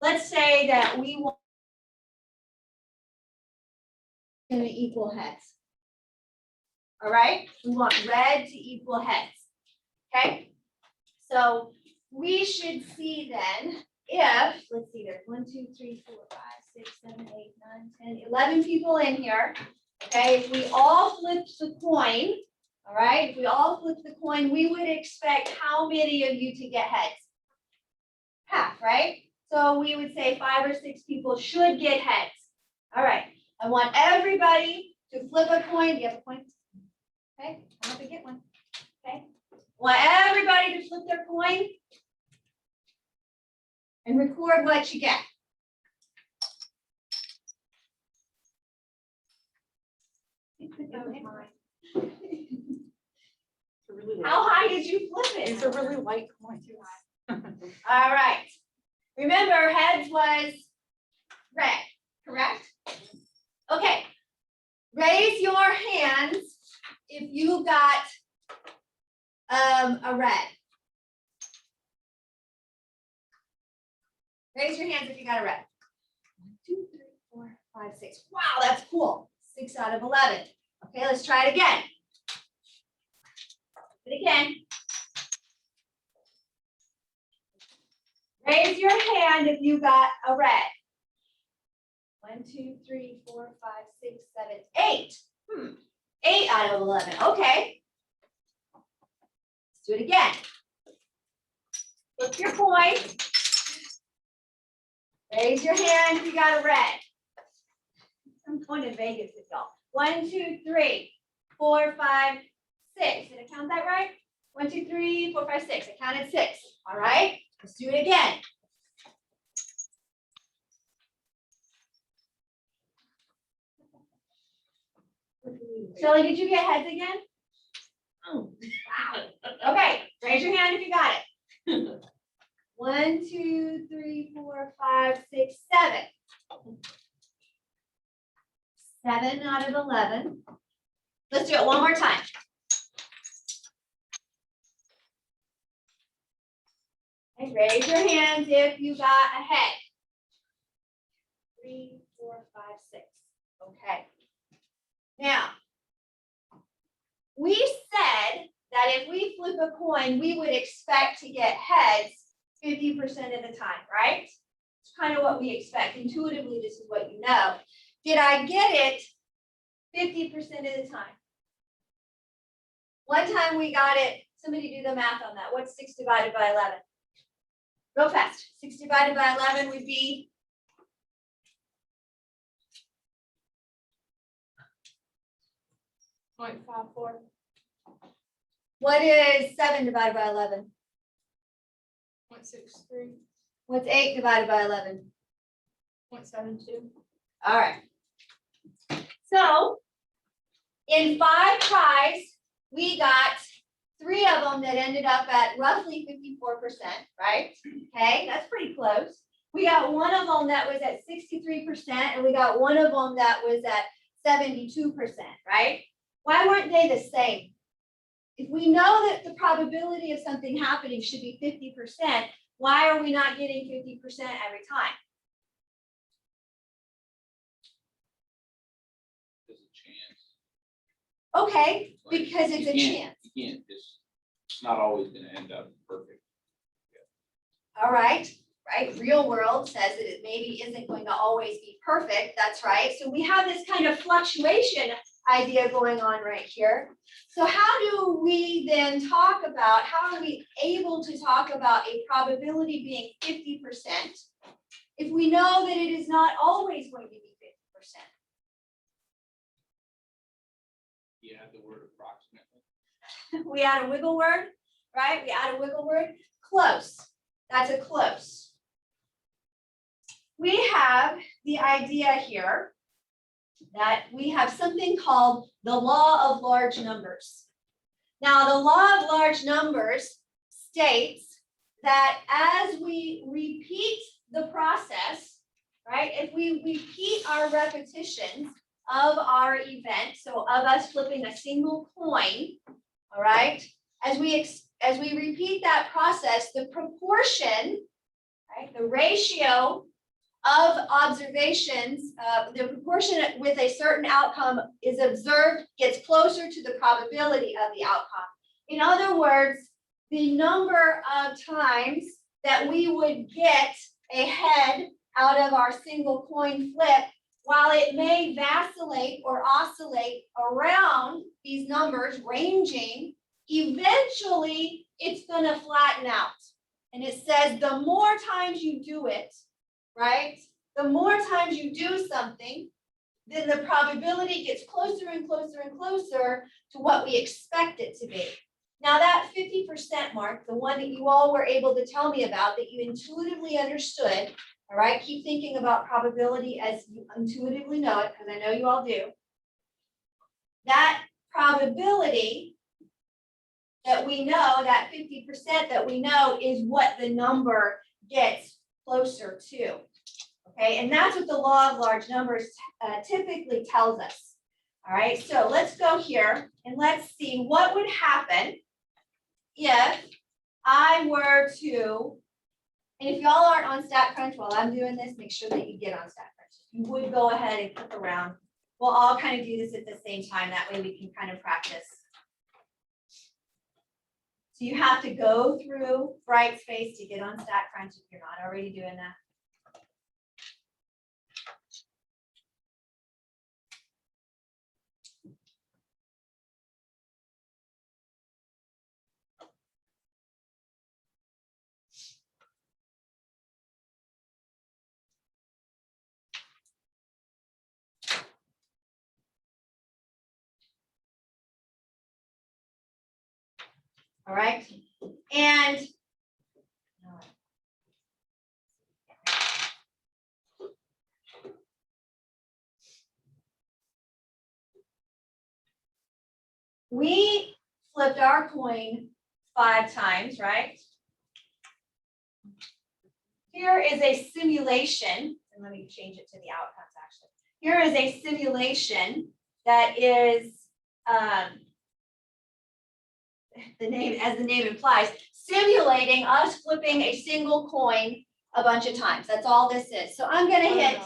let's say that we want to equal heads. All right, we want red to equal heads. Okay, so we should see then if, let's see, there's 1, 2, 3, 4, 5, 6, 7, 8, 9, 10, 11 people in here. Okay, if we all flipped the coin, all right, if we all flipped the coin, we would expect how many of you to get heads? Half, right? So we would say 5 or 6 people should get heads. All right, I want everybody to flip a coin. Do you have a coin? Okay, I have to get one. Okay, I want everybody to flip their coin and record what you get. How high did you flip it? It's a really light coin. All right. Remember, heads was red, correct? Okay. Raise your hands if you got a red. Raise your hands if you got a red. 1, 2, 3, 4, 5, 6. Wow, that's cool. 6 out of 11. Okay, let's try it again. Do it again. Raise your hand if you got a red. 1, 2, 3, 4, 5, 6, 7, 8. 8 out of 11. Okay. Let's do it again. Flip your coin. Raise your hand if you got a red. I'm going to Vegas with y'all. 1, 2, 3, 4, 5, 6. Did I count that right? 1, 2, 3, 4, 5, 6. I counted 6. All right. Let's do it again. Shelly, did you get heads again? Oh, wow. Okay, raise your hand if you got it. 1, 2, 3, 4, 5, 6, 7. 7 out of 11. Let's do it one more time. And raise your hands if you got a head. 3, 4, 5, 6. Okay. Now, we said that if we flip a coin, we would expect to get heads 50% of the time, right? It's kind of what we expect. Intuitively, this is what you know. Did I get it 50% of the time? One time we got it. Somebody do the math on that. What's 6 divided by 11? Real fast. 6 divided by 11 would be 0.54. What is 7 divided by 11? 0.63. What's 8 divided by 11? 0.72. All right. So in 5 tries, we got 3 of them that ended up at roughly 54%, right? Okay, that's pretty close. We got 1 of them that was at 63%, and we got 1 of them that was at 72%, right? Why weren't they the same? If we know that the probability of something happening should be 50%, why are we not getting 50% every time? There's a chance. Okay, Like, because it's you a can't- chance. You can't just, it's not always gonna end up perfect. All right, right? Real world says that it maybe isn't going to always be perfect. That's right. So we have this kind of fluctuation idea going on right here. So how do we then talk about, how are we able to talk about a probability being 50% if we know that it is not always going to be 50%? You add the word approximately. We add a wiggle word, right? We add a wiggle word. Close. That's a close. We have the idea here that we have something called the law of large numbers. Now, the law of large numbers states that as we repeat the process, right? If we repeat our repetitions of our event, so of us flipping a single coin, all right, as we repeat that process, the proportion, right, the ratio of observations, the proportion with a certain outcome is observed gets closer to the probability of the outcome. In other words, the number of times that we would get a head out of our single coin flip, while it may vacillate or oscillate around these numbers ranging, eventually it's gonna flatten out. And it says the more times you do it, right? The more times you do something, then the probability gets closer and closer and closer to what we expect it to be. Now that 50% mark, the one that you all were able to tell me about, that you intuitively understood, all right, keep thinking about probability as you intuitively know it, because I know you all do. That probability that we know, that 50% that we know, is what the number gets closer to. Okay, and that's what the law of large numbers typically tells us. All right, so let's go here and let's see what would happen if I were to, and if y'all aren't on StatCrunch while I'm doing this, make sure that you get on StatCrunch. You would go ahead and click around. We'll all kind of do this at the same time. That way we can kind of practice. So you have to go through Brightspace to get on StatCrunch if you're not already doing that. All right, and we flipped our coin 5 times, right? Here is a simulation, and let me change it to the outcomes actually. Here is a simulation that is, the name, as the name implies, simulating us flipping a single coin a bunch of times. That's all this is. So I'm gonna hit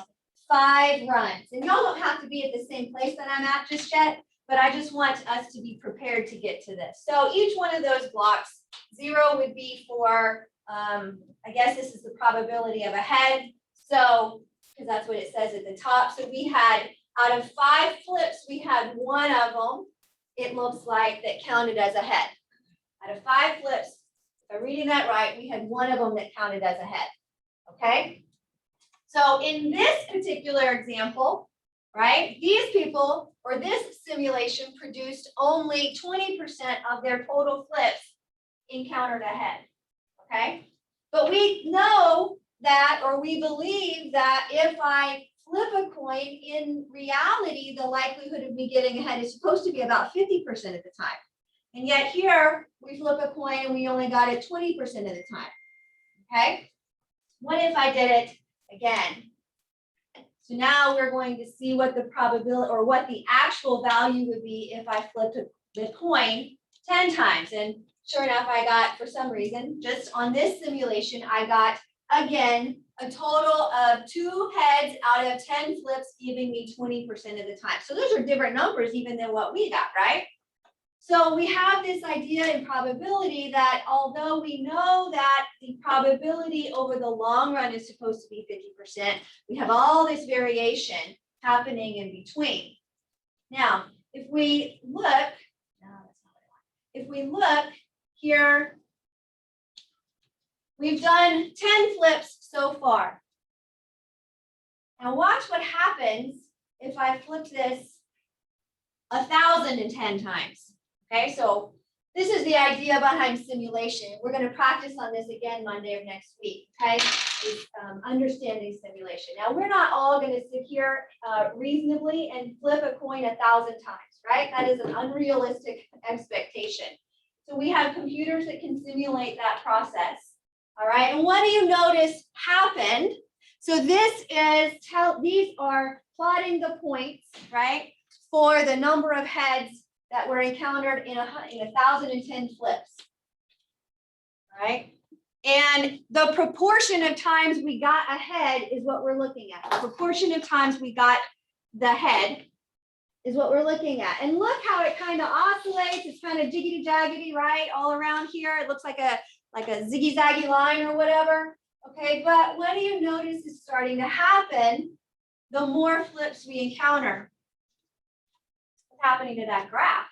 5 runs, and y'all don't have to be at the same place that I'm at just yet, but I just want us to be prepared to get to this. So each one of those blocks, 0 would be for, I guess this is the probability of a head. So, because that's what it says at the top. So we had, out of 5 flips, we had 1 of them, it looks like, that counted as a head. Out of 5 flips, if I'm reading that right, we had 1 of them that counted as a head, okay? So in this particular example, right, these people, or this simulation, produced only 20% of their total flips encountered a head, okay? But we know that, or we believe that if I flip a coin, in reality, the likelihood of me getting a head is supposed to be about 50% of the time. And yet here, we flip a coin and we only got it 20% of the time, okay? What if I did it again? So now we're going to see what the probability, or what the actual value would be if I flipped the coin 10 times. And sure enough, I got, for some reason, just on this simulation, I got, again, a total of 2 heads out of 10 flips, giving me 20% of the time. So those are different numbers even than what we got, right? So we have this idea in probability that although we know that the probability over the long run is supposed to be 50%, we have all this variation happening in between. Now, if we look, no, that's not what I want. If we look here, we've done 10 flips so far. Now watch what happens if I flip this 1,010 times. Okay, so this is the idea behind simulation. We're going to practice on this again Monday of next week, okay? Is understanding simulation. Now, we're not all going to sit here reasonably and flip a coin 1,000 times, right? That is an unrealistic expectation. So we have computers that can simulate that process, all right? And what do you notice happened? So this is, these are plotting the points, right, for the number of heads that were encountered in 1,010 flips. All right. And the proportion of times we got ahead is what we're looking at. The proportion of times we got the head is what we're looking at. And look how it kind of oscillates. It's kind of jiggity jaggedy, right? All around here. It looks like a ziggy zaggy line or whatever. Okay, but what do you notice is starting to happen the more flips we encounter? What's happening to that graph?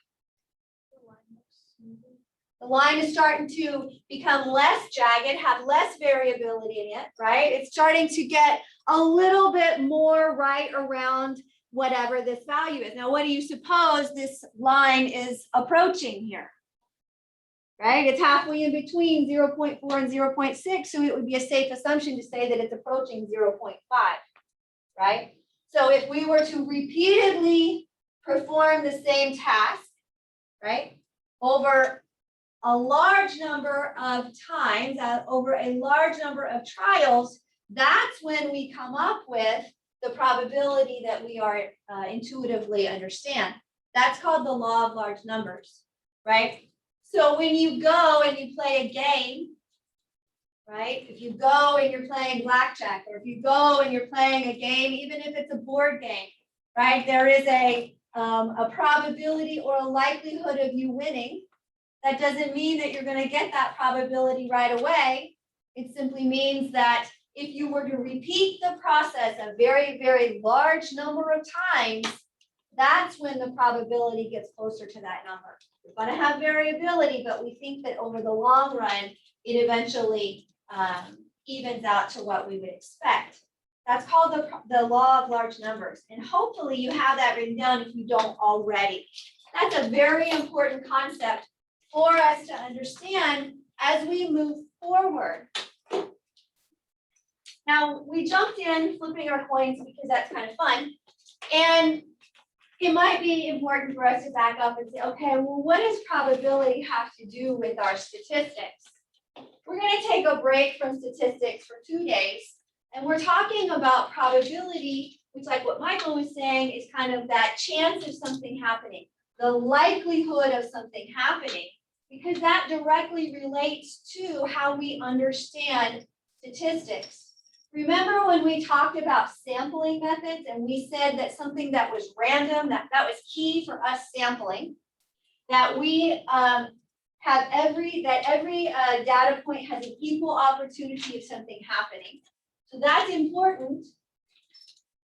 The line is starting to become less jagged, have less variability in it, right? It's starting to get a little bit more right around whatever this value is. Now, what do you suppose this line is approaching here? Right? It's halfway in between 0.4 and 0.6, so it would be a safe assumption to say that it's approaching 0.5, right? So if we were to repeatedly perform the same task, right, over a large number of times, over a large number of trials, that's when we come up with the probability that we are intuitively understand. That's called the law of large numbers, right? So when you go and you play a game, right? If you go and you're playing blackjack, or if you go and you're playing a game, even if it's a board game, right? There is a probability or a likelihood of you winning. That doesn't mean that you're going to get that probability right away. It simply means that if you were to repeat the process a very, very large number of times, that's when the probability gets closer to that number. You're going to have variability, but we think that over the long run, it eventually evens out to what we would expect. That's called the law of large numbers. And hopefully you have that written down if you don't already. That's a very important concept for us to understand as we move forward. Now, we jumped in flipping our coins because that's kind of fun. And it might be important for us to back up and say, okay, well, what does probability have to do with our statistics? We're going to take a break from statistics for 2 days. And we're talking about probability, which, like what Michael was saying, is kind of that chance of something happening, the likelihood of something happening, because that directly relates to how we understand statistics. Remember when we talked about sampling methods and we said that something that was random, that was key for us sampling, that we every data point has an equal opportunity of something happening. So that's important.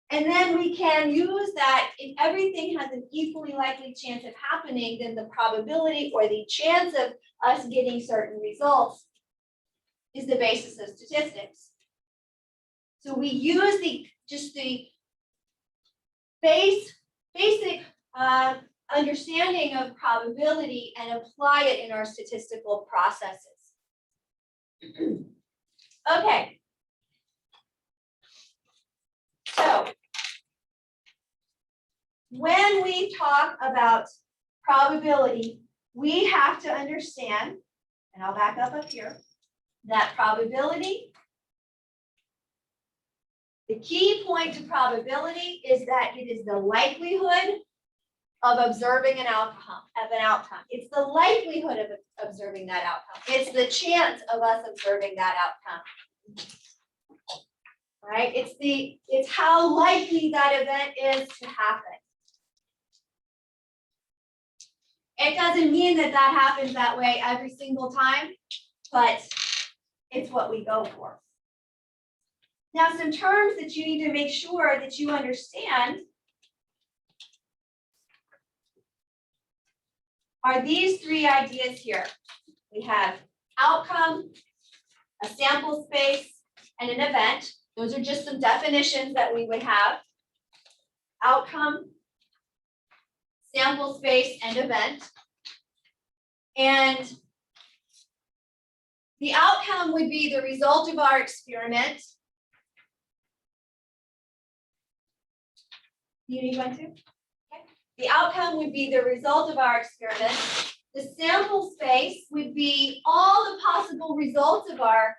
And then we can use that if everything has an equally likely chance of happening, then the probability or the chance of us getting certain results is the basis of statistics. So we use the basic understanding of probability and apply it in our statistical processes. Okay. So when we talk about probability, we have to understand, and I'll back up here, that probability, the key point to probability is that it is the likelihood of observing an outcome, It's the likelihood of observing that outcome. It's the chance of us observing that outcome. Right? It's how likely that event is to happen. It doesn't mean that that happens that way every single time, but it's what we go for. Now, some terms that you need to make sure that you understand are these 3 ideas here. We have outcome, a sample space, and an event. Those are just some definitions that we would have. Outcome, sample space, and event. And the outcome would be the result of our experiment. You need one too? Okay. The outcome would be the result of our experiment. The sample space would be all the possible results of our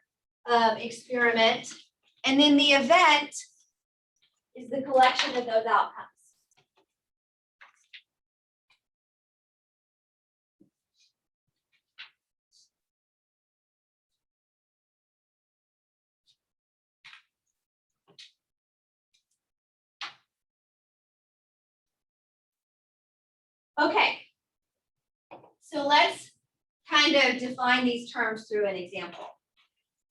experiment. And then the event is the collection of those outcomes. Okay. So let's kind of define these terms through an example.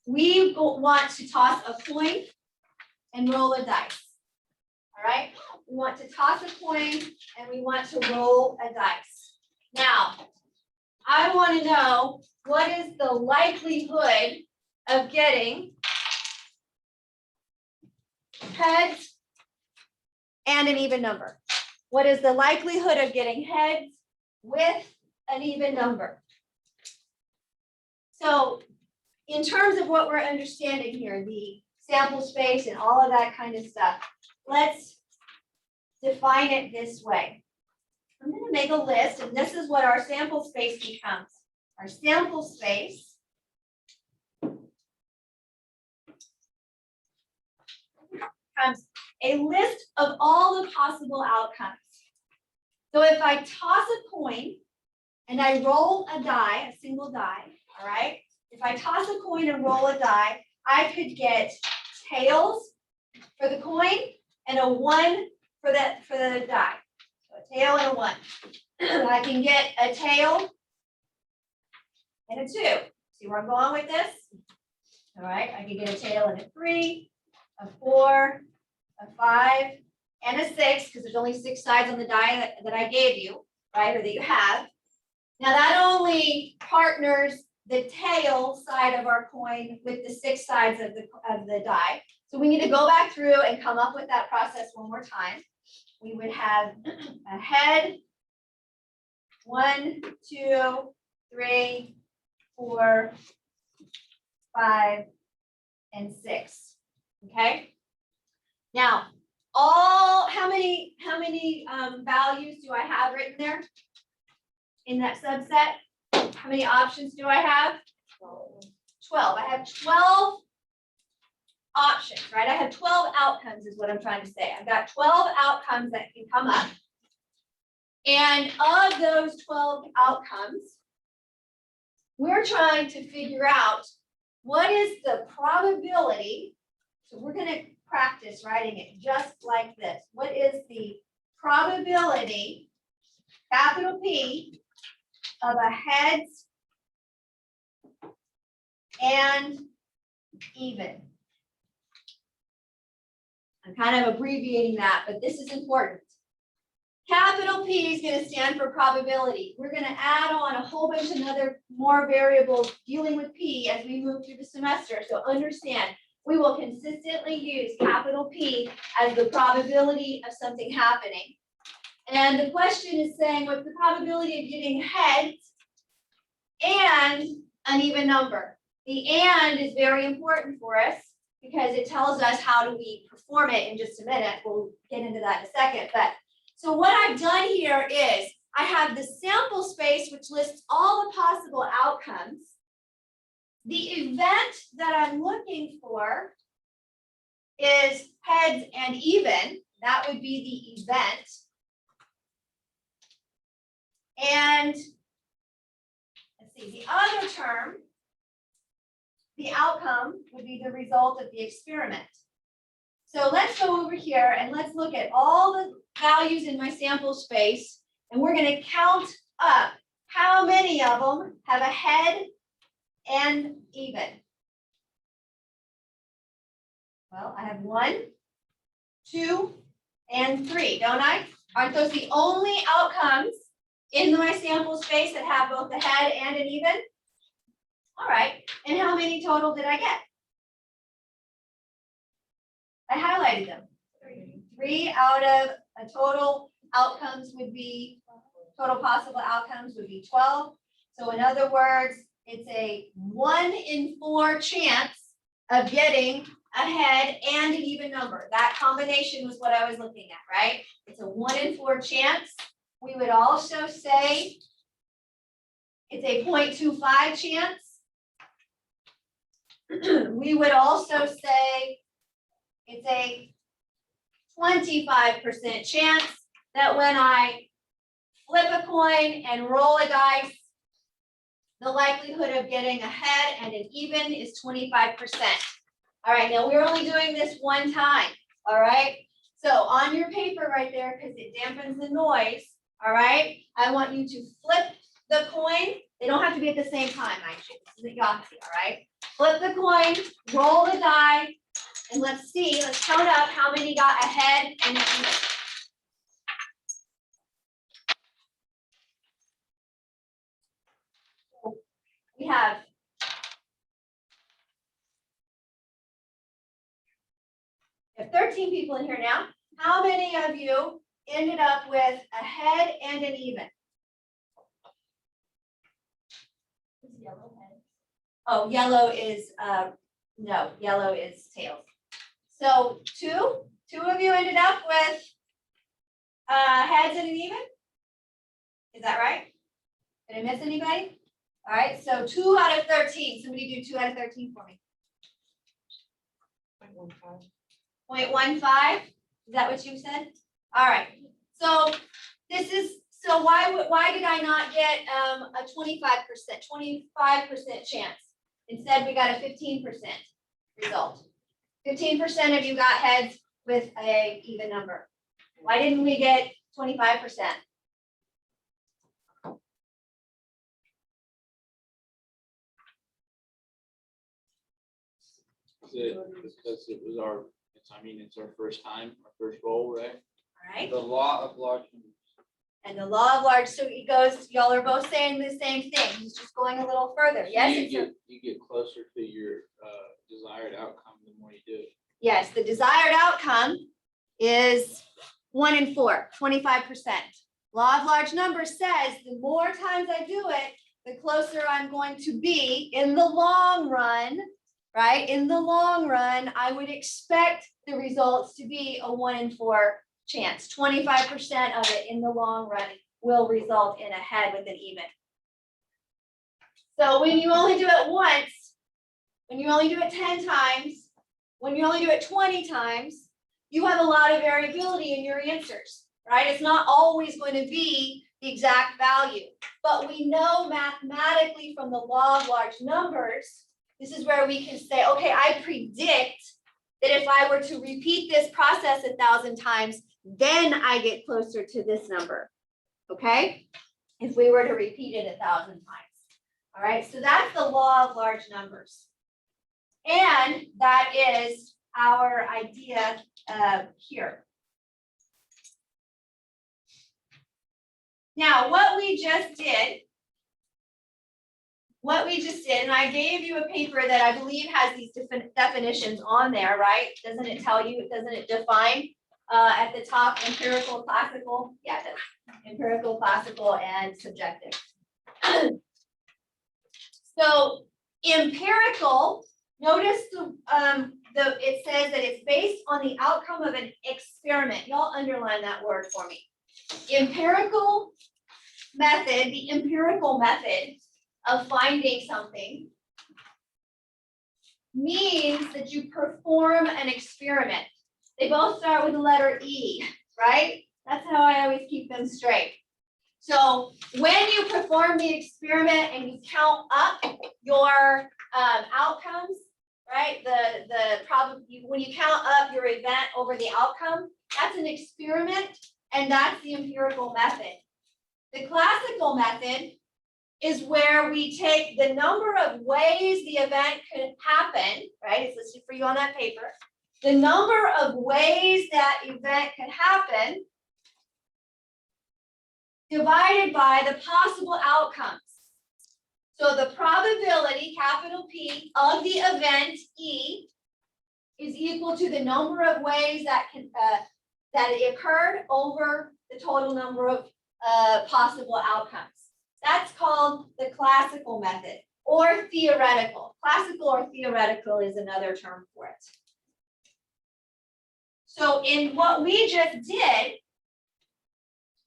We want to toss a coin and roll a dice. All right, we want to toss a coin and we want to roll a dice. Now, I want to know what is the likelihood of getting heads and an even number. What is the likelihood of getting heads with an even number? So in terms of what we're understanding here, the sample space and all of that kind of stuff, let's define it this way. I'm going to make a list, and this is what our sample space becomes. Our sample space becomes a list of all the possible outcomes. So if I toss a coin and I roll a die, a single die, all right? If I toss a coin and roll a die, I could get tails for the coin and a 1 for the die. So a tail and a 1. I can get a tail and a 2. See where I'm going with this? All right, I can get a tail and a 3, a 4, a 5, and a 6, because there's only 6 sides on the die that I gave you, right, or that you have. Now that only partners the tail side of our coin with the 6 sides of the die. So we need to go back through and come up with that process one more time. We would have a head, 1, 2, 3, 4, 5, and 6. Okay. Now, how many values do I have written there in that subset? How many options do I have? 12. I have 12 options, right? I have 12 outcomes is what I'm trying to say. I've got 12 outcomes that can come up. And of those 12 outcomes, we're trying to figure out what is the probability. So we're going to practice writing it just like this. What is the probability, capital P, of a heads and even? I'm kind of abbreviating that, but this is important. Capital P is going to stand for probability. We're going to add on a whole bunch of more variables dealing with P as we move through the semester. So understand, we will consistently use capital P as the probability of something happening. And the question is saying, what's the probability of getting heads and an even number? The and is very important for us because it tells us how do we perform it in just a minute. We'll get into that in a second. But so what I've done here is I have the sample space, which lists all the possible outcomes. The event that I'm looking for is heads and even. That would be the event. And let's see, the other term, the outcome, would be the result of the experiment. So let's go over here and let's look at all the values in my sample space, and we're going to count up how many of them have a head and even. Well, I have 1, 2, and 3, don't I? Aren't those the only outcomes in my sample space that have both a head and an even? All right, and how many total did I get? I highlighted them. 3 out of a total outcomes would be, total possible outcomes would be 12. So in other words, it's a 1 in 4 chance of getting a head and an even number. That combination was what I was looking at, right? It's a 1 in 4 chance. We would also say it's a 0.25 chance. We would also say it's a 25% chance that when I flip a coin and roll a dice, the likelihood of getting a head and an even is 25%. All right, now we're only doing this one time, all right? So on your paper right there, because it dampens the noise, All right, I want you to flip the coin. They don't have to be at the same time, actually. This isn't Yahtzee, all right? Flip the coin, roll the die, and let's see, let's count up how many got ahead and even. We have we have 13 people in here now. How many of you ended up with a head and an even? Oh, yellow is, no, yellow is tails. So two of you ended up with heads and an even? Is that right? Did I miss anybody? All right, so 2 out of 13. Somebody do 2 out of 13 for me. 0.15. Is that what you said? All right. So this is, so why did I not get a 25% chance? Instead, we got a 15% result. 15% of you got heads with a even number. Why didn't we get 25%? Because it was our, it's our first time, our first roll, right? All right. The law of large numbers. And the law of large, so it goes, y'all are both saying the same thing. He's just going a little further. Yes, it's a- You get closer to your desired outcome the more you do it. yes, the desired outcome is 1 in 4, 25%. Law of large numbers says the more times I do it, the closer I'm going to be in the long run, right? In the long run, I would expect the results to be a 1 in 4 chance. 25% of it in the long run will result in a head with an even. So when you only do it once, when you only do it 10 times, when you only do it 20 times, you have a lot of variability in your answers, right? It's not always going to be the exact value, but we know mathematically from the law of large numbers, this is where we can say, okay, I predict that if I were to repeat this process 1,000 times, then I get closer to this number, okay? If we were to repeat it 1,000 times. All right, so that's the law of large numbers. And that is our idea here. Now, what we just did, and I gave you a paper that I believe has these different definitions on there, right? Doesn't it tell you, doesn't it define at the top empirical, classical? Yeah, it does. Empirical, classical, and subjective. So empirical, notice it says that it's based on the outcome of an experiment. Y'all underline that word for me. Empirical method, the empirical method of finding something means that you perform an experiment. They both start with the letter E, right? That's how I always keep them straight. So when you perform the experiment and you count up your outcomes, right? When you count up your event over the outcome, that's an experiment, and that's the empirical method. The classical method is where we take the number of ways the event could happen, right? It's listed for you on that paper. The number of ways that event could happen divided by the possible outcomes. So the probability, capital P, of the event E is equal to the number of ways that it occurred over the total number of possible outcomes. That's called the classical method or theoretical. Classical or theoretical is another term for it. So in what we just did,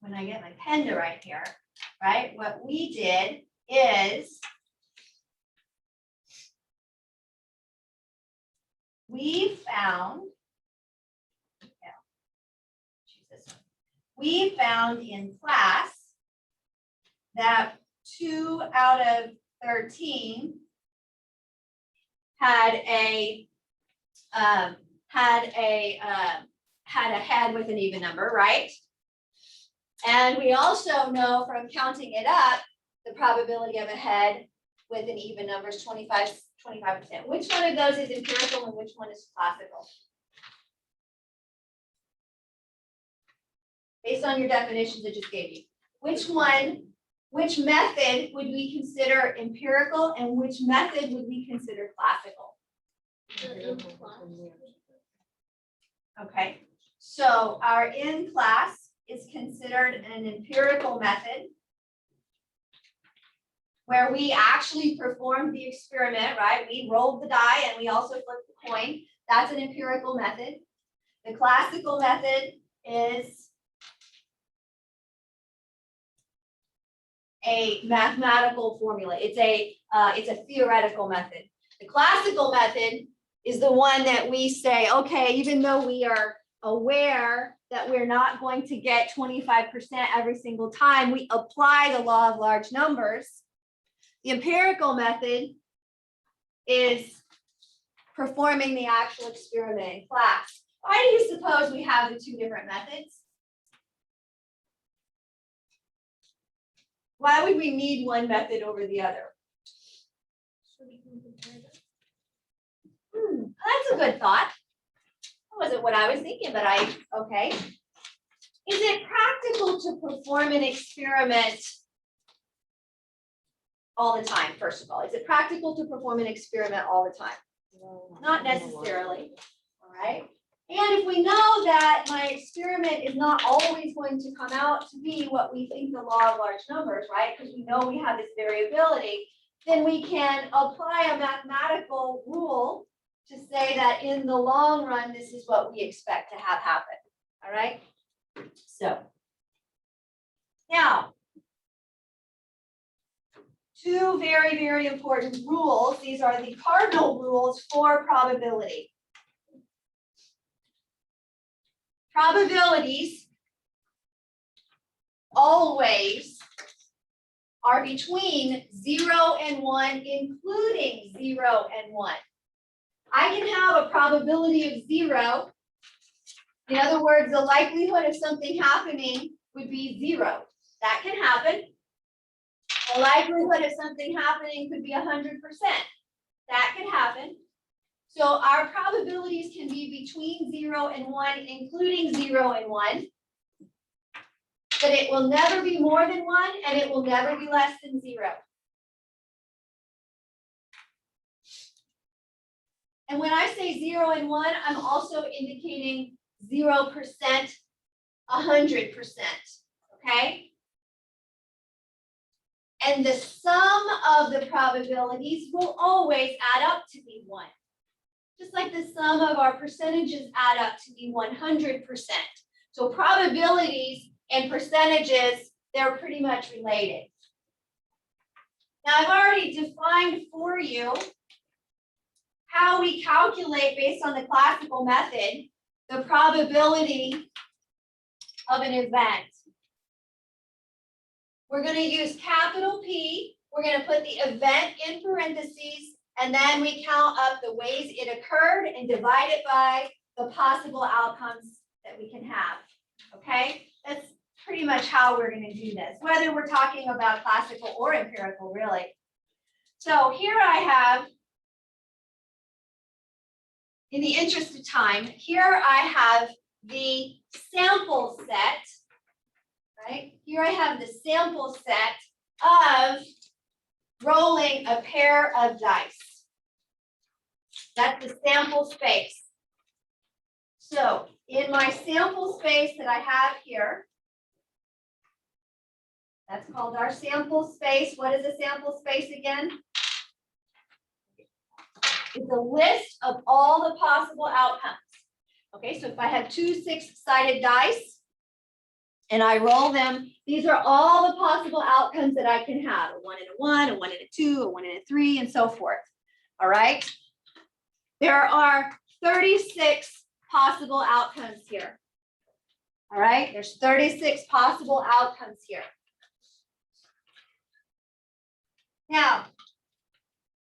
when I get my pen to write here, right? What we did is we found in class that 2 out of 13 had a head with an even number, right? And we also know from counting it up, the probability of a head with an even number is 25%. Which one of those is empirical and which one is classical? Based on your definitions I just gave you. Which method would we consider empirical and which method would we consider classical? Okay, so our in class is considered an empirical method where we actually performed the experiment, right? We rolled the die and we also flipped the coin. That's an empirical method. The classical method is a mathematical formula. It's a theoretical method. The classical method is the one that we say, okay, even though we are aware that we're not going to get 25% every single time, we apply the law of large numbers. The empirical method is performing the actual experiment in class. Why do you suppose we have the two different methods? Why would we need one method over the other? That's a good thought. That wasn't what I was thinking, but okay. Is it practical to perform an experiment all the time, first of all? Is it practical to perform an experiment all the time? Not necessarily, all right? And if we know that my experiment is not always going to come out to be what we think the law of large numbers, right? Because we know we have this variability, then we can apply a mathematical rule to say that in the long run, this is what we expect to have happen, all right? So now, two very, very important rules. These are the cardinal rules for probability. Probabilities always are between 0 and 1, including 0 and 1. I can have a probability of 0. In other words, the likelihood of something happening would be 0. That can happen. The likelihood of something happening could be 100%. That could happen. So our probabilities can be between 0 and 1, including 0 and 1. But it will never be more than 1, and it will never be less than 0. And when I say 0 and 1, I'm also indicating 0%, 100%, okay? And the sum of the probabilities will always add up to be 1. Just like the sum of our percentages add up to be 100%. So probabilities and percentages, they're pretty much related. Now I've already defined for you how we calculate based on the classical method, the probability of an event. We're going to use capital P. We're going to put the event in parentheses, and then we count up the ways it occurred and divide it by the possible outcomes that we can have. Okay? That's pretty much how we're going to do this, whether we're talking about classical or empirical, really. So here I have, in the interest of time, here I have the sample set, right? Here I have the sample set of rolling a pair of dice. That's the sample space. So in my sample space that I have here, that's called our sample space. What is a sample space again? It's a list of all the possible outcomes. Okay, so if I have two 6-sided dice and I roll them, these are all the possible outcomes that I can have. A 1 and a 1, a 1 and a 2, a 1 and a 3, and so forth. All right. There are 36 possible outcomes here. All right, there's 36 possible outcomes here. Now,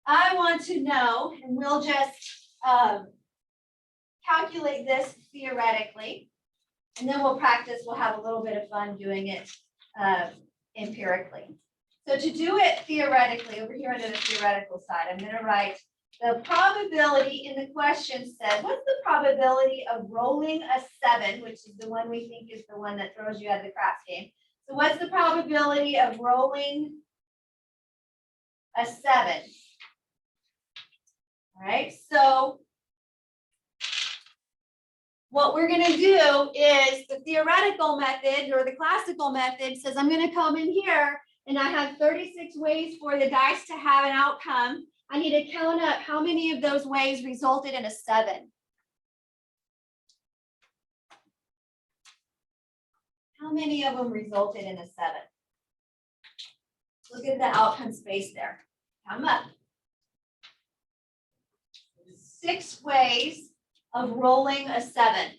I want to know, and we'll just calculate this theoretically. And then we'll practice, we'll have a little bit of fun doing it empirically. So to do it theoretically, over here under the theoretical side, I'm gonna write the probability in the question said, what's the probability of rolling a 7, which is the one we think is the one that throws you out of the craps game. So what's the probability of rolling a 7? All right, so what we're gonna do is the theoretical method or the classical method says I'm gonna come in here and I have 36 ways for the dice to have an outcome. I need to count up how many of those ways resulted in a 7. How many of them resulted in a 7? Look at the outcome space there. Count them up. 6 ways of rolling a 7.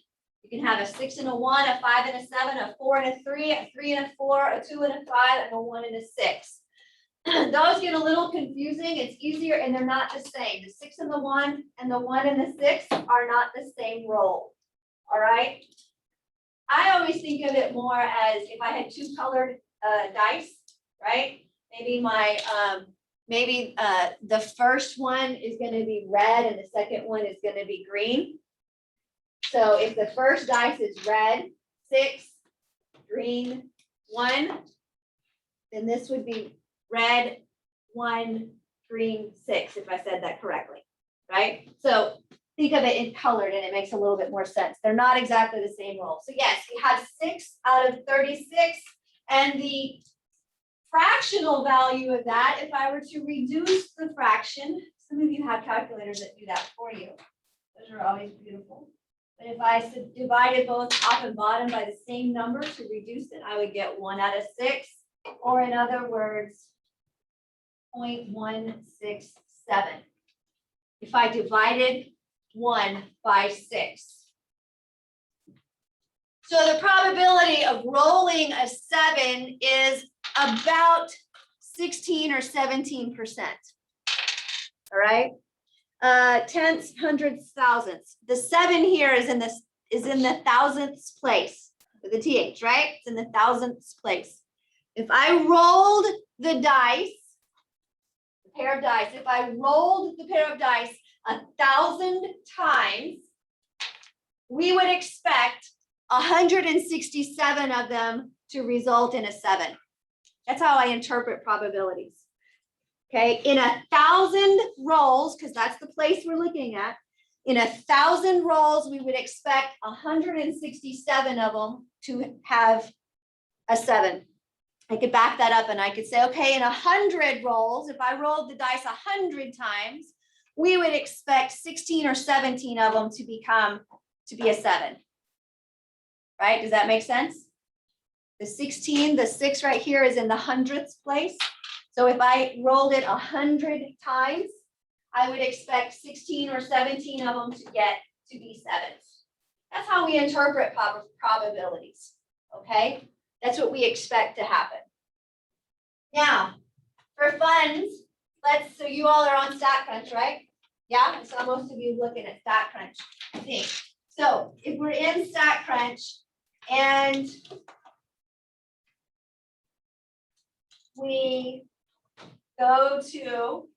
You can have a 6 and a 1, a 5 and a 7, a 4 and a 3, a 3 and a 4, a 2 and a 5, and a 1 and a 6. Those get a little confusing. It's easier and they're not the same. The 6 and the 1 and the 1 and the 6 are not the same roll. All right. I always think of it more as if I had 2 colored dice, right? Maybe my the first one is going to be red and the second one is going to be green. So if the first dice is red, 6, green, 1, then this would be red, 1, green, 6, if I said that correctly, right? So think of it in colored and it makes a little bit more sense. They're not exactly the same roll. So yes, we have 6 out of 36, and the fractional value of that, if I were to reduce the fraction, some of you have calculators that do that for you. Those are always beautiful. But if I divided both top and bottom by the same number to reduce it, I would get 1 out of 6, or in other words, 0.167. If I divided 1 by 6. So the probability of rolling a 7 is about 16 or 17%. All right. Tenths, hundredths, thousandths. The 7 here is in the thousandths place with the TH, right? It's in the thousandths place. If I rolled the dice, the pair of dice, if I rolled the pair of dice 1,000 times, we would expect 167 of them to result in a 7. That's how I interpret probabilities. Okay, in 1,000 rolls, because that's the place we're looking at, in 1,000 rolls, we would expect 167 of them to have a 7. I could back that up and I could say, okay, in 100 rolls, if I rolled the dice 100 times, we would expect 16 or 17 of them to be a 7. Right? Does that make sense? The 16, the 6 right here is in the hundredths place. So if I rolled it 100 times, I would expect 16 or 17 of them to be 7s. That's how we interpret probabilities. Okay? That's what we expect to happen. Now, for funds, so you all are on StatCrunch, right? Yeah, I saw most of you looking at StatCrunch, I think. So if we're in StatCrunch and we go to,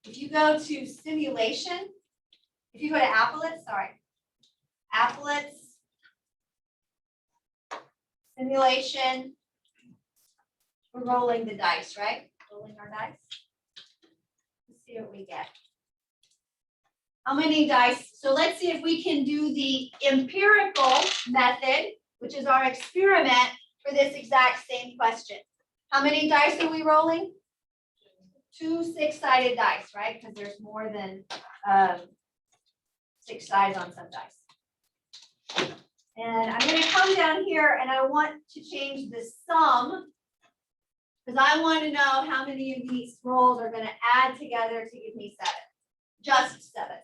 if you go to simulation, if you go to Applets, Applets, simulation, we're rolling the dice, right? Rolling our dice. Let's see what we get. How many dice? So let's see if we can do the empirical method, which is our experiment for this exact same question. How many dice are we rolling? 2 6-sided dice, right? Because there's more than 6 sides on some dice. And I'm going to come down here and I want to change the sum because I want to know how many of these rolls are going to add together to give me 7. Just 7.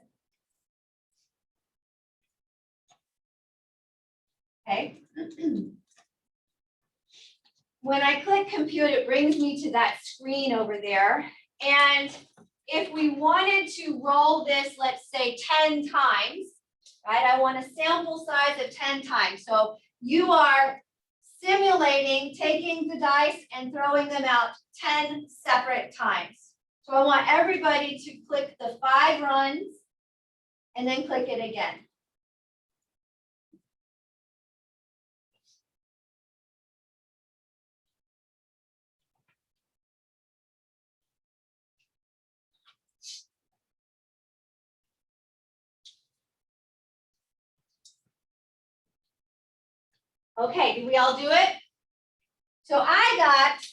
Okay. When I click compute, it brings me to that screen over there. And if we wanted to roll this, let's say 10 times, right? I want a sample size of 10 times. So you are simulating taking the dice and throwing them out 10 separate times. So I want everybody to click the 5 runs and then click it again. Okay, do we all do it? So I got,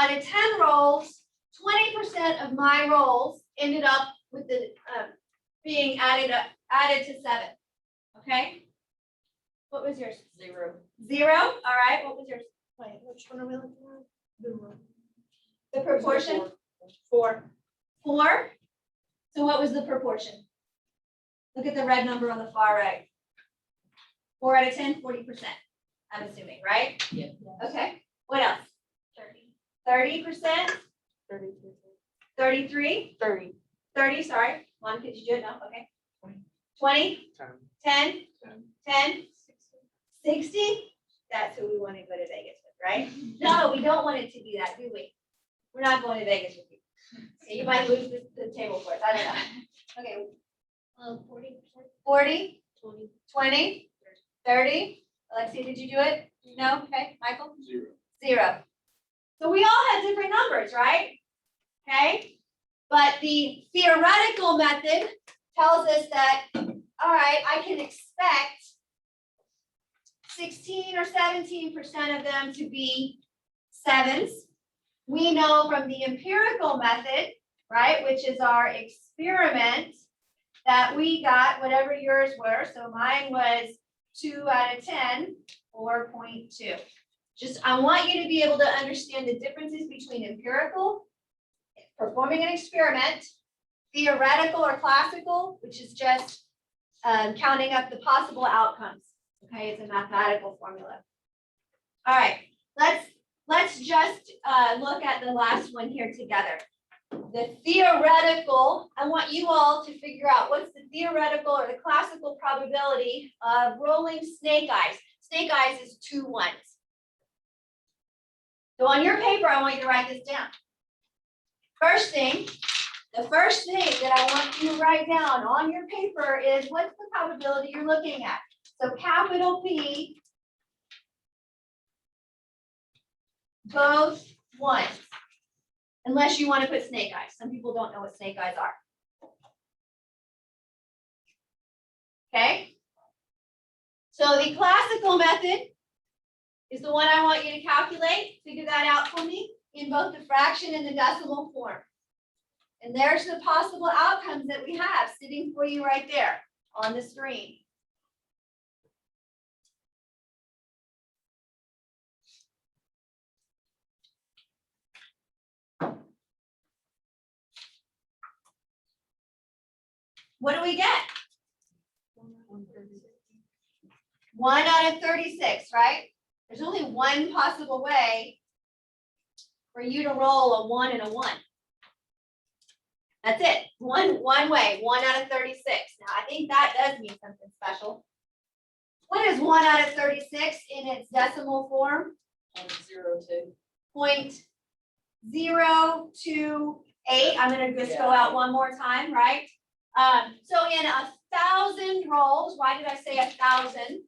out of 10 rolls, 20% of my rolls ended up with the, being added to 7, okay? What was yours? 0. 0, all right, what was yours? Wait, which one are we looking at? The one. The proportion? 4. 4. So what was the proportion? Look at the red number on the far right. 4 out of 10, 40%, I'm assuming, right? Yeah. Okay, what else? 30%, 33. 33, 30. 30, sorry. One, could you do it now? Okay. 20, 10, 10, 60? That's who we want to go to Vegas with, right? No, we don't want it to be that, do we? We're not going to Vegas with you. Okay, you might lose the table for us, I don't know. Okay. 40%. 40, 20. 20, 30. Alexia, did you do it? No? Okay, Michael? 0. 0. So we all have different numbers, right? Okay? But the theoretical method tells us that, all right, I can expect 16 or 17% of them to be 7s. We know from the empirical method, right, which is our experiment, that we got whatever yours were. So mine was 2 out of 10, 4.2. Just, I want you to be able to understand the differences between empirical, performing an experiment, theoretical or classical, which is just counting up the possible outcomes. Okay, it's a mathematical formula. All right, let's just look at the last one here together. The theoretical, I want you all to figure out what's the theoretical or the classical probability of rolling snake eyes. Snake eyes is 2 1s. So on your paper, I want you to write this down. The first thing that I want you to write down on your paper is what's the probability you're looking at. So capital P, both 1s. Unless you want to put snake eyes. Some people don't know what snake eyes are. Okay? So the classical method is the one I want you to calculate. Figure that out for me in both the fraction and the decimal form. And there's the possible outcomes that we have sitting for you right there on the screen. What do we get? 1 out of 36, right? There's only one possible way for you to roll a 1 and a 1. That's it. One way, 1 out of 36. Now, I think that does mean something special. What is 1 out of 36 in its decimal form? 0.028. I'm going to just go out one more time, right? So in 1,000 rolls, why did I say 1,000?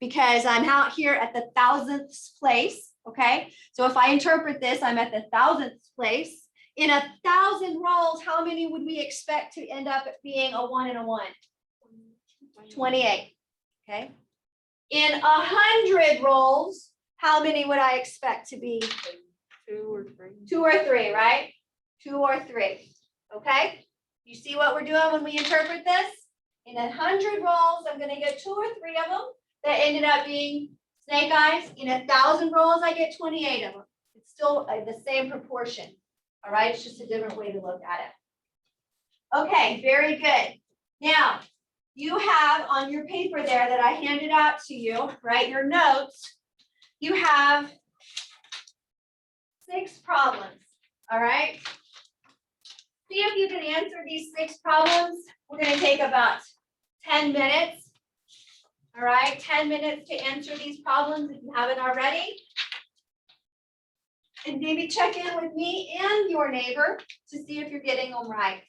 Because I'm out here at the 1,000th place, okay? So if I interpret this, I'm at the 1,000th place. In 1,000 rolls, how many would we expect to end up being a 1 and a 1? 28, okay? In 100 rolls, how many would I expect to be? 2 or 3. 2 or 3, right? 2 or 3, okay? You see what we're doing when we interpret this? In 100 rolls, I'm gonna get 2 or 3 of them that ended up being snake eyes. In 1,000 rolls, I get 28 of them. It's still the same proportion, all right? It's just a different way to look at it. Okay, very good. Now, you have on your paper there that I handed out to you, right, your notes, you have 6 problems, all right? See if if you can answer these 6 problems. We're gonna take about 10 minutes. All right, 10 minutes to answer these problems if you haven't already. And maybe check in with me and your neighbor to see if you're getting them right.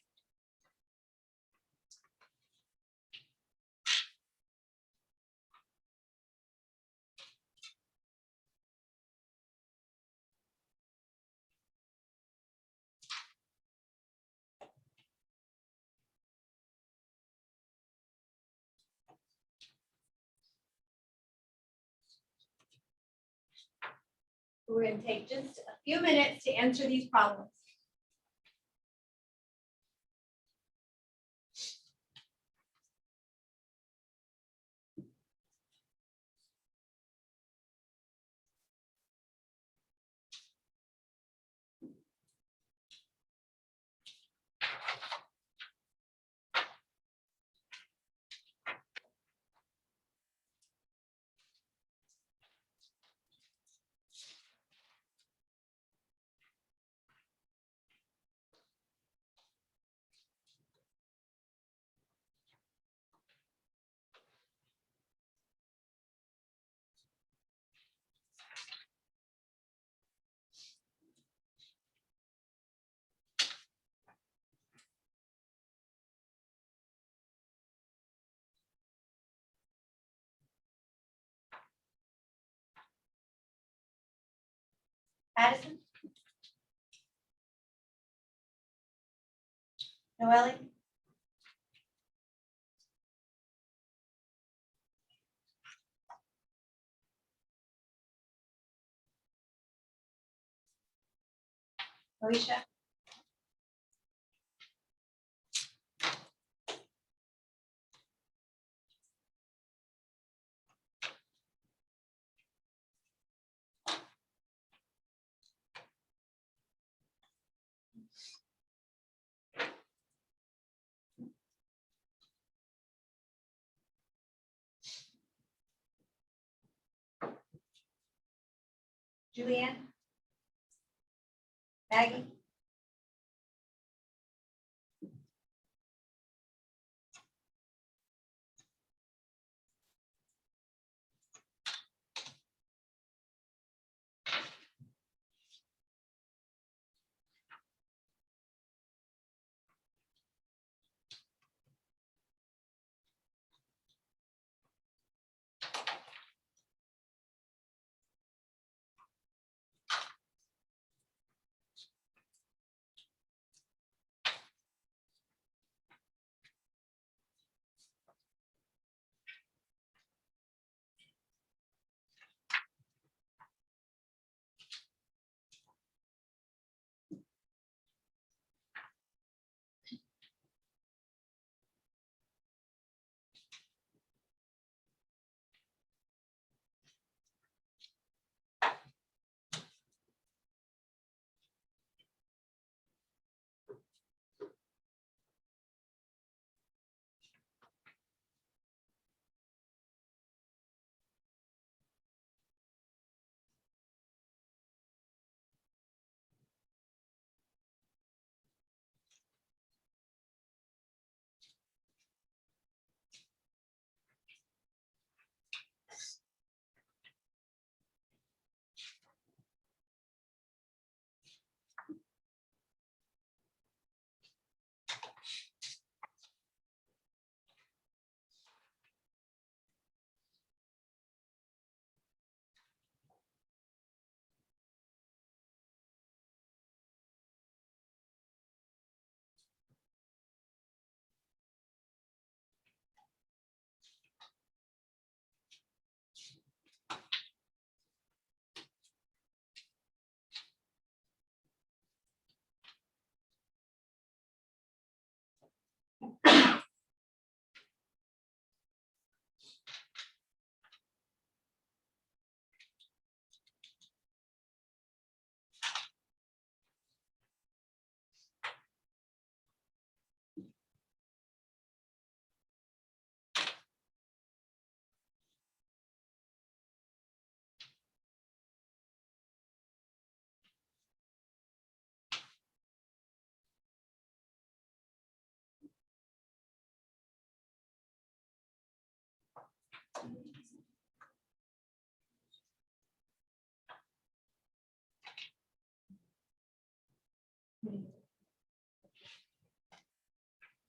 We're gonna take just a few minutes to answer these problems. Addison? Noelle? Alicia? Julianne? Maggie?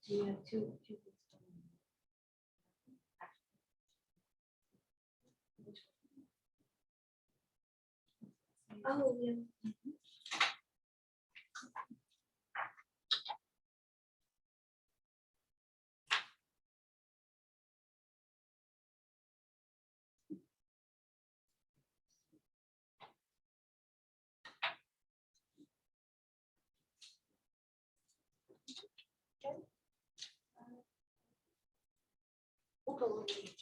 Yeah, two. Oh, yeah. We'll go with each.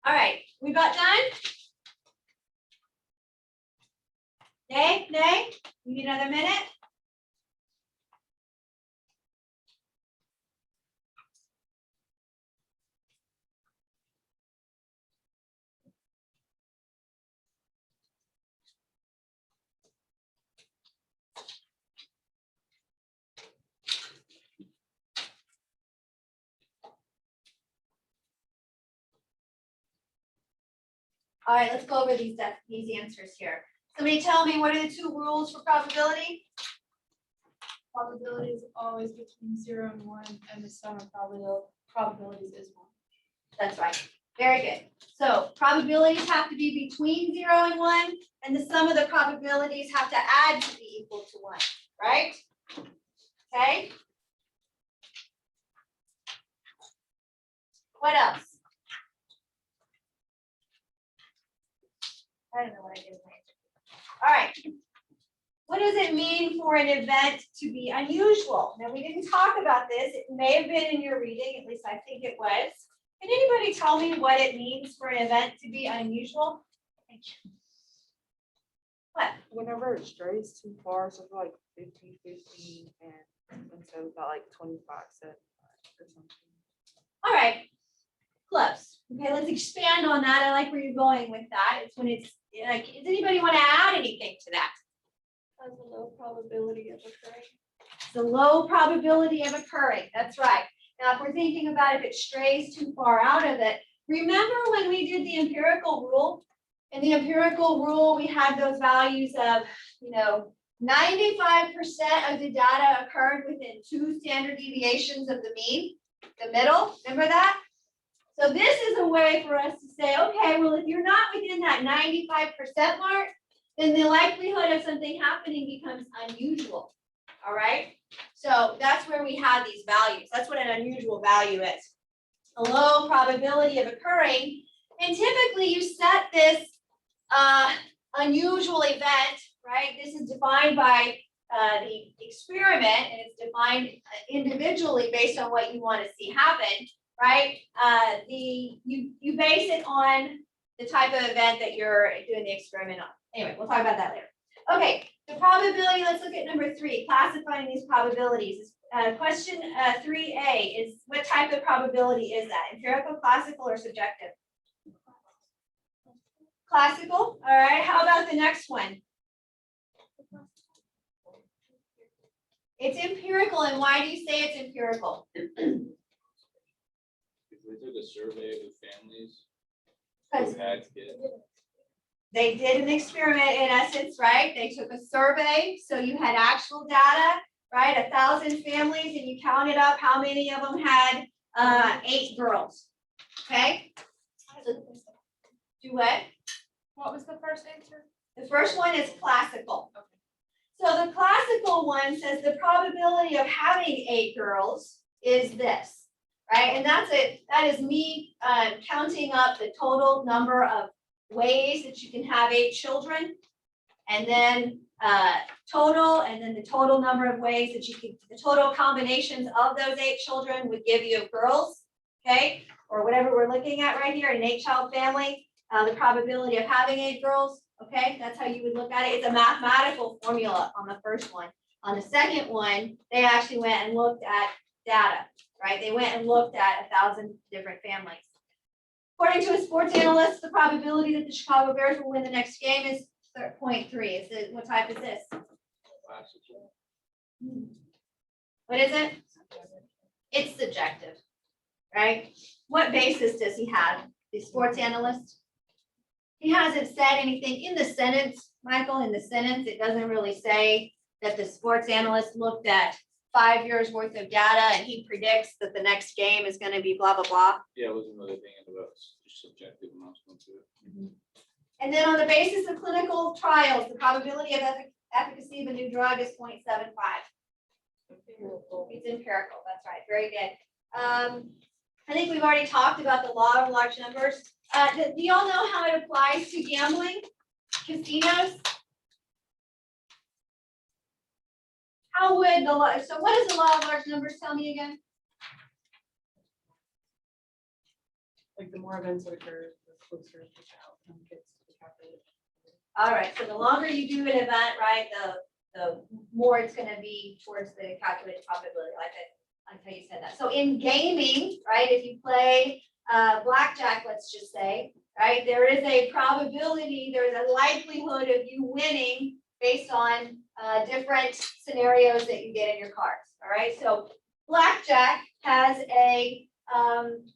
All right, we got done? Nay, nay, you need another minute? All right, let's go over these answers here. Somebody tell me, what are the two rules for probability? Probability is always between 0 and 1, and the sum of probabilities is 1. That's right. Very good. So probabilities have to be between 0 and 1, and the sum of the probabilities have to add to be equal to 1, right? Okay. What else? I don't know what I did. All right. What does it mean for an event to be unusual? Now, we didn't talk about this. It may have been in your reading, at least I think it was. Can anybody tell me what it means for an event to be unusual? Thank you. What? Whenever it strays too far, so for like 50, 15, and so about like 25 cents or something. All right. Close. Okay, let's expand on that. I like where you're going with that. It's when it's like, does anybody want to add anything to that? Has a low probability of occurring. The low probability of occurring. That's right. Now, if we're thinking about if it strays too far out of it, remember when we did the empirical rule? In the empirical rule, we had those values of, 95% of the data occurred within 2 standard deviations of the mean, the middle. Remember that? So this is a way for us to say, okay, well, if you're not within that 95% mark, then the likelihood of something happening becomes unusual. All right. So that's where we have these values. That's what an unusual value is. A low probability of occurring. And typically you set this unusual event, right? This is defined by the experiment, and it's defined individually based on what you want to see happen, right? You base it on the type of event that you're doing the experiment on. Anyway, we'll talk about that later. Okay, the probability, let's look at number 3, classifying these probabilities. Question 3A is, what type of probability is that? Empirical, classical, or subjective? Classical, all right. How about the next one? It's empirical, and why do you say it's empirical? If we took a survey of the families Because who had kids, they did an experiment in essence, right? They took a survey, so you had actual data, right? 1,000 families, and you counted up how many of them had 8 girls. Okay? So, do what? What was the first answer? The first one is classical. So the classical one says the probability of having 8 girls is this, right? And that's it, that is me counting up the total number of ways that you can have 8 children. And then total, and then the total number of ways that you could, the total combinations of those 8 children would give you girls, okay? Or whatever we're looking at right here, an 8-child family, the probability of having 8 girls, okay? That's how you would look at it. It's a mathematical formula on the first one. On the second one, they actually went and looked at data, right? They went and looked at 1,000 different families. According to a sports analyst, the probability that the Chicago Bears will win the next game is 0.3. Is it, what type is this? What is it? It's subjective, right? What basis does he have, the sports analyst? He hasn't said anything in the sentence, Michael, in the sentence, it doesn't really say that the sports analyst looked at 5 years worth of data and he predicts that the next game is gonna be blah, blah, blah. Yeah, it wasn't really thinking about subjective when I was going through it. And then on the basis of clinical trials, the probability of efficacy of a new drug is 0.75. It's empirical, that's right, very good. I think we've already talked about the law of large numbers. Do y'all know how it applies to gambling, casinos? How would the law, so what does the law of large numbers tell me again? Like the more events that occur, the closer the outcome gets to the calculated. All right, so the longer you do an event, right, the more it's gonna be towards the calculated probability, like how you said that. So in gaming, right, if you play blackjack, let's just say, right, there is a probability, there's a likelihood of you winning based on different scenarios that you get in your cards, all right? So blackjack has a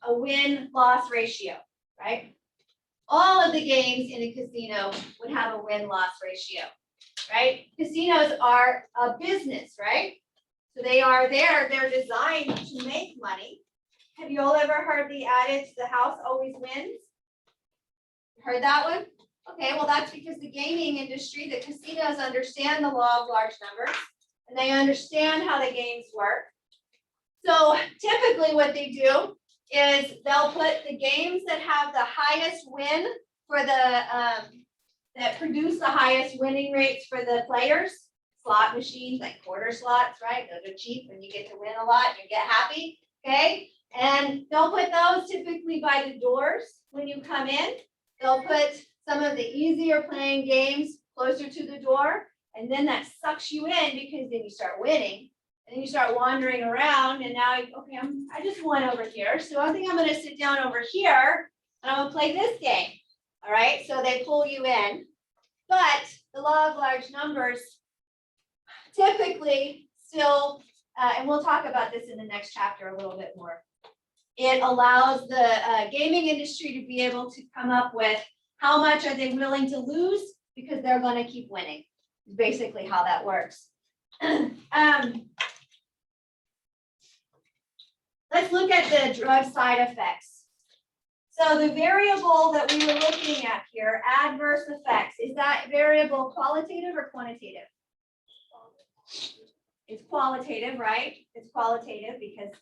win-loss ratio, right? All of the games in a casino would have a win-loss ratio, right? Casinos are a business, right? So they are there, they're designed to make money. Have you all ever heard the adage, the house always wins? Heard that one? Okay, well, that's because the gaming industry, the casinos understand the law of large numbers and they understand how the games work. So typically what they do is they'll put the games that have the highest win for the, that produce the highest winning rates for the players, slot machines, like quarter slots, right? Those are cheap and you get to win a lot and you get happy, okay? And they'll put those typically by the doors when you come in. They'll put some of the easier playing games closer to the door, and then that sucks you in because then you start winning. And then you start wandering around and now, okay, I just won over here. So I think I'm gonna sit down over here and I'm gonna play this game. All right, so they pull you in. But the law of large numbers typically still, and we'll talk about this in the next chapter a little bit more. It allows the gaming industry to be able to come up with how much are they willing to lose because they're gonna keep winning. Is basically how that works. Let's look at the drug side effects. So the variable that we were looking at here, adverse effects, is that variable qualitative or quantitative? It's qualitative, right? It's qualitative because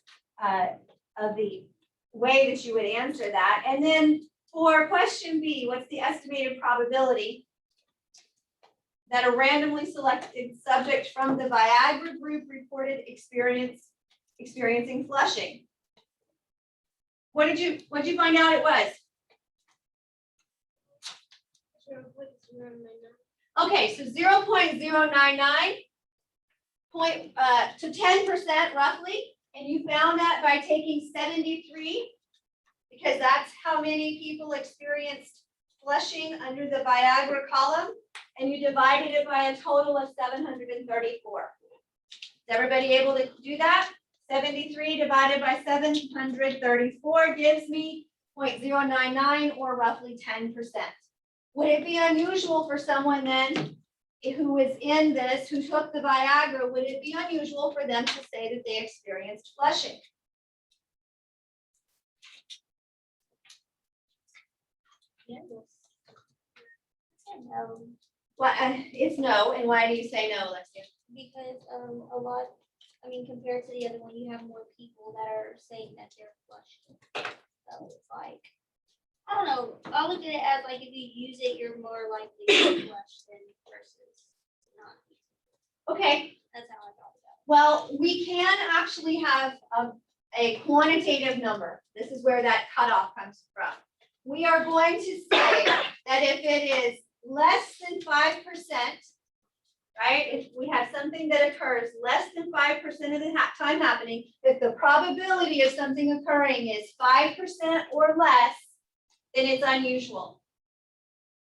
of the way that you would answer that. And then for question B, what's the estimated probability that a randomly selected subject from the Viagra group reported experiencing flushing? What did you find out it was? Okay, so 0.099 to 10% roughly, and you found that by taking 73, because that's how many people experienced flushing under the Viagra column, and you divided it by a total of 734. Is everybody able to do that? 73 divided by 734 gives me 0.099 or roughly 10%. Would it be unusual for someone then who is in this, who took the Viagra, would it be unusual for them to say that they experienced flushing? Yes. Well, it's no, and why do you say no, Alexia? Because a lot I mean, compared to the other one, you have more people that are saying that they're flushing. So it's like, I don't know, I look at it as like if you use it, you're more likely to flush than versus not. Okay, That's how I thought about well, we can actually have a quantitative number. This is where that cutoff comes from. We are going to say that if it is less than 5%, right? If we have something that occurs less than 5% of the time happening, if the probability of something occurring is 5% or less, then it's unusual.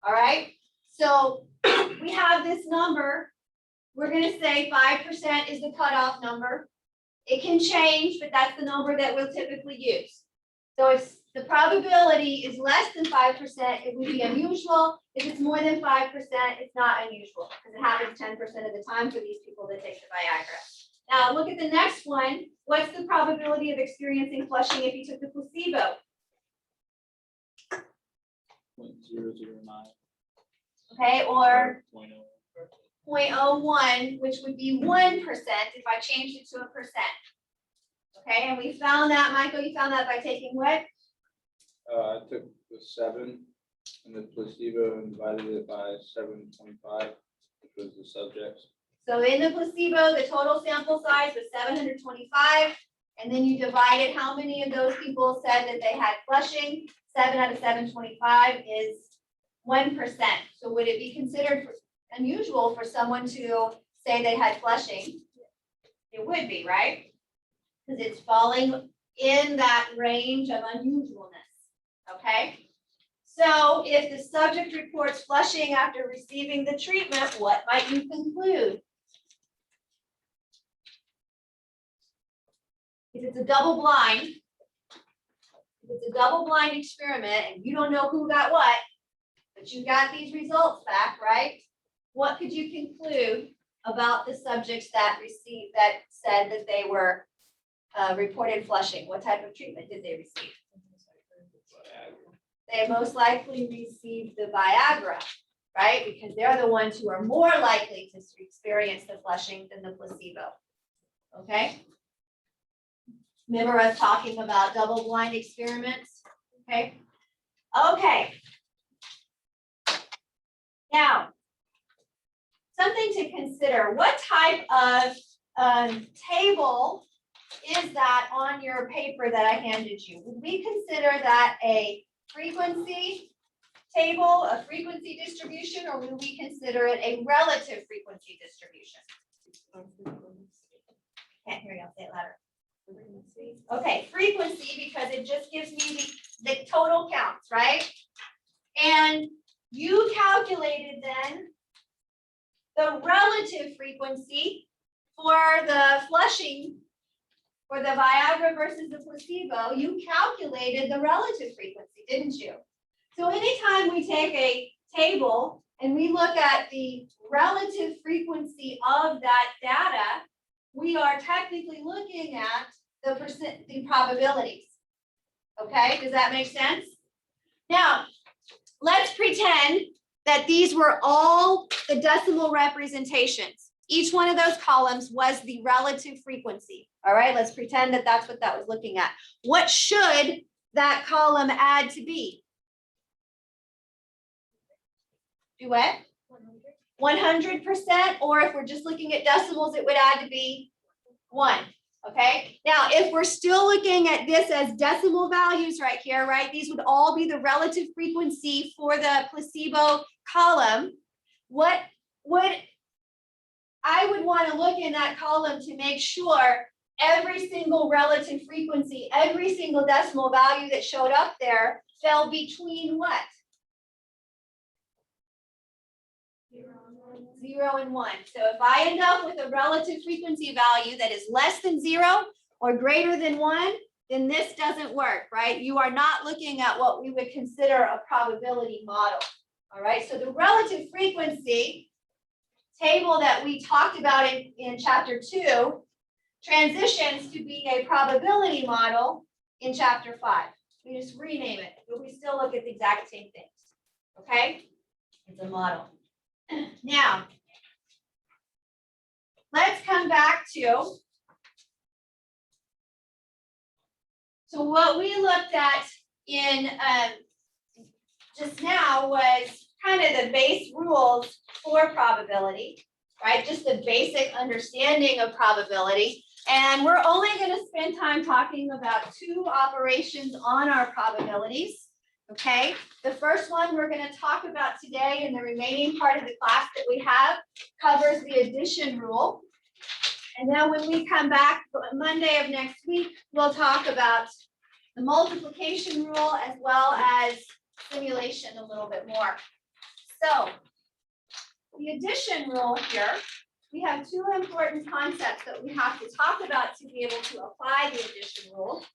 All right, so we have this number. We're gonna say 5% is the cutoff number. It can change, but that's the number that we'll typically use. So if the probability is less than 5%, it would be unusual. If it's more than 5%, it's not unusual, because it happens 10% of the time for these people that take the Viagra. Now, look at the next one. What's the probability of experiencing flushing if you took the placebo? 0.009. Okay, or 0.0. 0.01, which would be 1% if I changed it to a percent. Okay, and we found that, Michael, you found that by taking what? I took the 7 and the placebo and divided it by 725, which was the subjects. So in the placebo, the total sample size was 725, and then you divided how many of those people said that they had flushing. 7 out of 725 is 1%. So would it be considered unusual for someone to say they had flushing? It would be, right? Because it's falling in that range of unusualness, okay? So if the subject reports flushing after receiving the treatment, what might you conclude? If it's a double blind experiment and you don't know who got what, but you got these results back, right? What could you conclude about the subjects that said that they were reported flushing? What type of treatment did they receive? They most likely received the Viagra, right? Because they're the ones who are more likely to experience the flushing than the placebo. Okay? Remember us talking about double-blind experiments? Okay? Okay. Now, something to consider. What type of table is that on your paper that I handed you? Would we consider that a frequency table, a frequency distribution, or would we consider it a relative frequency distribution? Can't hear you, I'll say it louder. Okay, frequency, because it just gives me the total counts, right? And you calculated then the relative frequency for the flushing for the Viagra versus the placebo. You calculated the relative frequency, didn't you? So anytime we take a table and we look at the relative frequency of that data, we are technically looking at the probabilities. Okay, does that make sense? Now, let's pretend that these were all the decimal representations. Each one of those columns was the relative frequency. All right, let's pretend that that's what that was looking at. What should that column add to be? Do what? 100%, or if we're just looking at decimals, it would add to be 1. Okay, now if we're still looking at this as decimal values right here, right, these would all be the relative frequency for the placebo column. What would I would want to look in that column to make sure every single relative frequency, every single decimal value that showed up there fell between what? 0 and 1. So if I end up with a relative frequency value that is less than 0 or greater than 1, then this doesn't work, right? You are not looking at what we would consider a probability model. All right, so the relative frequency table that we talked about in chapter 2 transitions to be a probability model in chapter 5. We just rename it, but we still look at the exact same things. Okay, it's a model. Now, let's come back to So what we looked at in, just now was kind of the base rules for probability, right? Just the basic understanding of probability. And we're only gonna spend time talking about 2 operations on our probabilities, okay? The first one we're gonna talk about today in the remaining part of the class that we have covers the addition rule. And then when we come back Monday of next week, we'll talk about the multiplication rule as well as simulation a little bit more. So the addition rule here, we have 2 important concepts that we have to talk about to be able to apply the addition rule.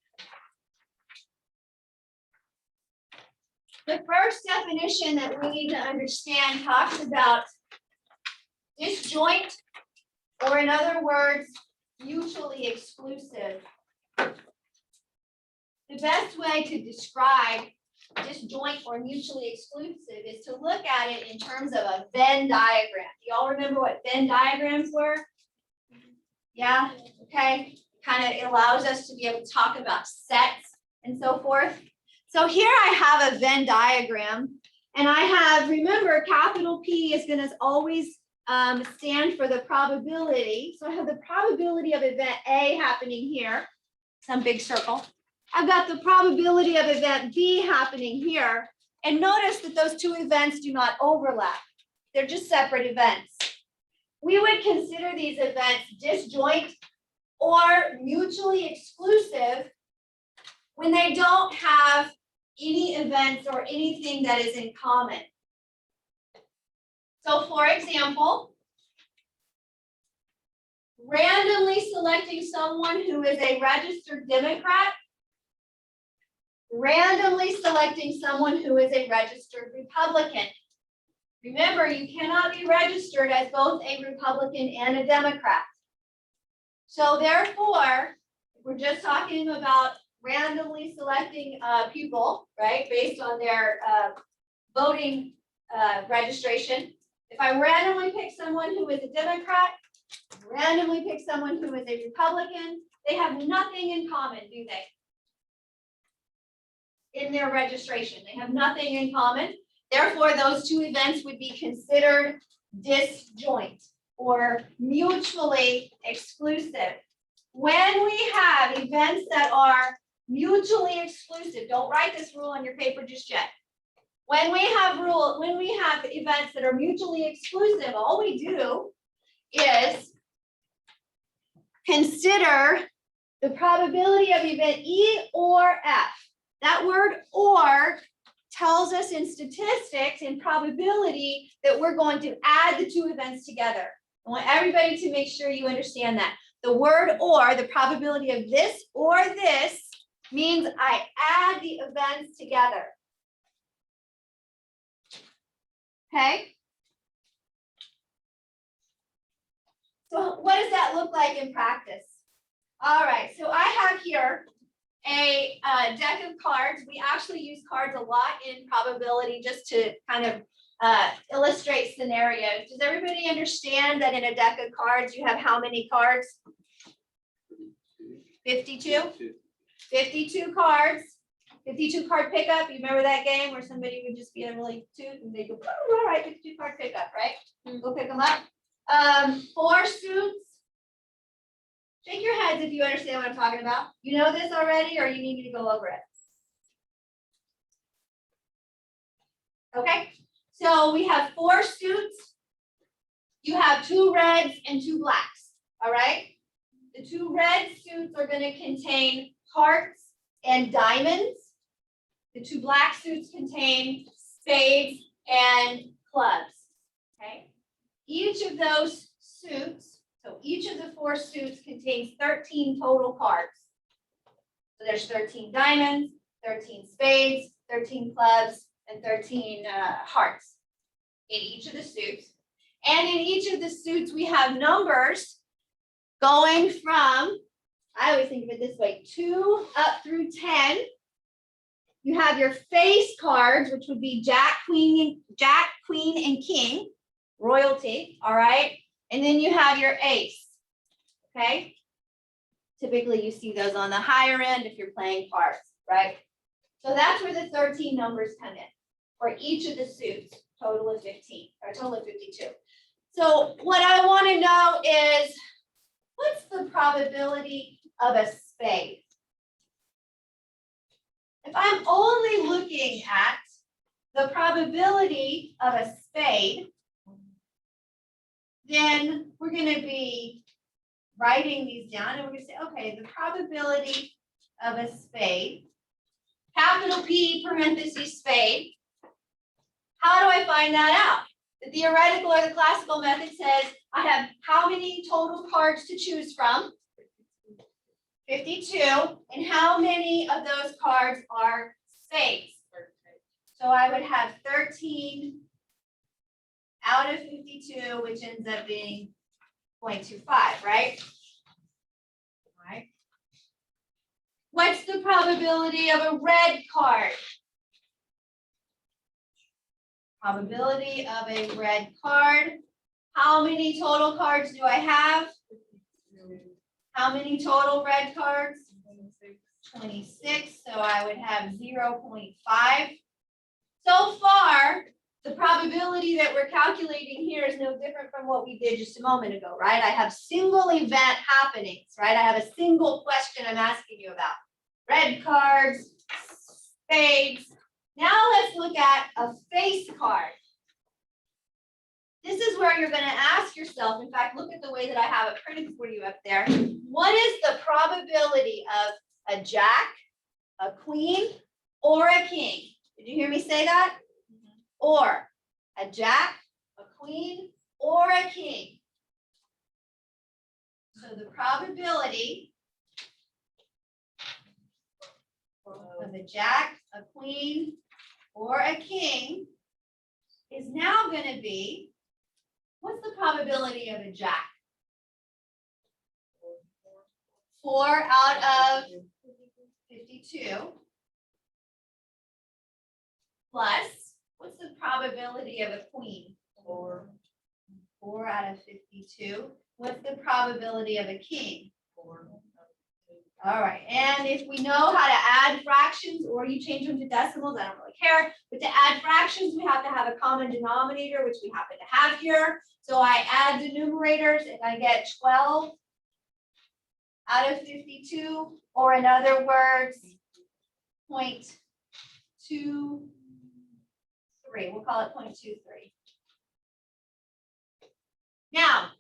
The first definition that we need to understand talks about disjoint, or in other words, mutually exclusive. The best way to describe disjoint or mutually exclusive is to look at it in terms of a Venn diagram. Do y'all remember what Venn diagrams were? Yeah, okay, kind of allows us to be able to talk about sets and so forth. So here I have a Venn diagram, and I have, remember, capital P is gonna always stand for the probability. So I have the probability of event A happening here, some big circle. I've got the probability of event B happening here. And notice that those 2 events do not overlap. They're just separate events. We would consider these events disjoint or mutually exclusive when they don't have any events or anything that is in common. So for example, randomly selecting someone who is a registered Democrat, randomly selecting someone who is a registered Republican. Remember, you cannot be registered as both a Republican and a Democrat. So therefore, we're just talking about randomly selecting people, right, based on their voting registration. If I randomly pick someone who is a Democrat, randomly pick someone who is a Republican, they have nothing in common, do they? In their registration, they have nothing in common. Therefore, those 2 events would be considered disjoint or mutually exclusive. When we have events that are mutually exclusive, don't write this rule on your paper just yet. When we have events that are mutually exclusive, all we do is consider the probability of event E or F. That word "or" tells us in statistics, in probability, that we're going to add the 2 events together. I want everybody to make sure you understand that. The word "or," the probability of this or this, means I add the events together. Okay? So what does that look like in practice? All right, so I have here a deck of cards. We actually use cards a lot in probability just to kind of illustrate scenarios. Does everybody understand that in a deck of cards, you have how many cards? 52? 52 cards. 52 card pickup. You remember that game where somebody would just be a really toot and they go, oh, all right, 52 card pickup, right? Go pick them up. 4 suits. Shake your heads if you understand what I'm talking about. You know this already, or you need me to go over it? Okay, so we have 4 suits. You have 2 reds and 2 blacks, all right? The 2 red suits are going to contain hearts and diamonds. The 2 black suits contain spades and clubs, okay? Each of those suits, so each of the 4 suits contains 13 total cards. So there's 13 diamonds, 13 spades, 13 clubs, and 13 hearts in each of the suits. And in each of the suits, we have numbers going from, I always think of it this way, 2 up through 10. You have your face cards, which would be Jack, Queen, and King, royalty, all right? And then you have your ace, okay? Typically, you see those on the higher end if you're playing parts, right? So that's where the 13 numbers come in for each of the suits, total of 15, or total of 52. So what I want to know is, what's the probability of a spade? If I'm only looking at the probability of a spade, then we're going to be writing these down and we're going to say, okay, the probability of a spade, capital P parentheses spade. How do I find that out? The theoretical or the classical method says I have how many total cards to choose from? 52. And how many of those cards are spades? So I would have 13 out of 52, which ends up being 0.25, right? All right. What's the probability of a red card? Probability of a red card. How many total cards do I have? How many total red cards? 26. So I would have 0.5. So far, the probability that we're calculating here is no different from what we did just a moment ago, right? I have single event happenings, right? I have a single question I'm asking you about. Red cards, spades. Now let's look at a face card. This is where you're going to ask yourself, in fact, look at the way that I have it printed for you up there. What is the probability of a jack, a queen, or a king? Did you hear me say that? Or a jack, a queen, or a king. So the probability of a jack, a queen, or a king is now going to be, what's the probability of a jack? 4 out of 52. Plus, what's the probability of a queen? 4 out of 52. What's the probability of a king? 4. All right, and if we know how to add fractions, or you change them to decimals, I don't really care. But to add fractions, we have to have a common denominator, which we happen to have here. So I add the numerators and I get 12 out of 52, or in other words, 0.23. We'll call it 0.23. Now,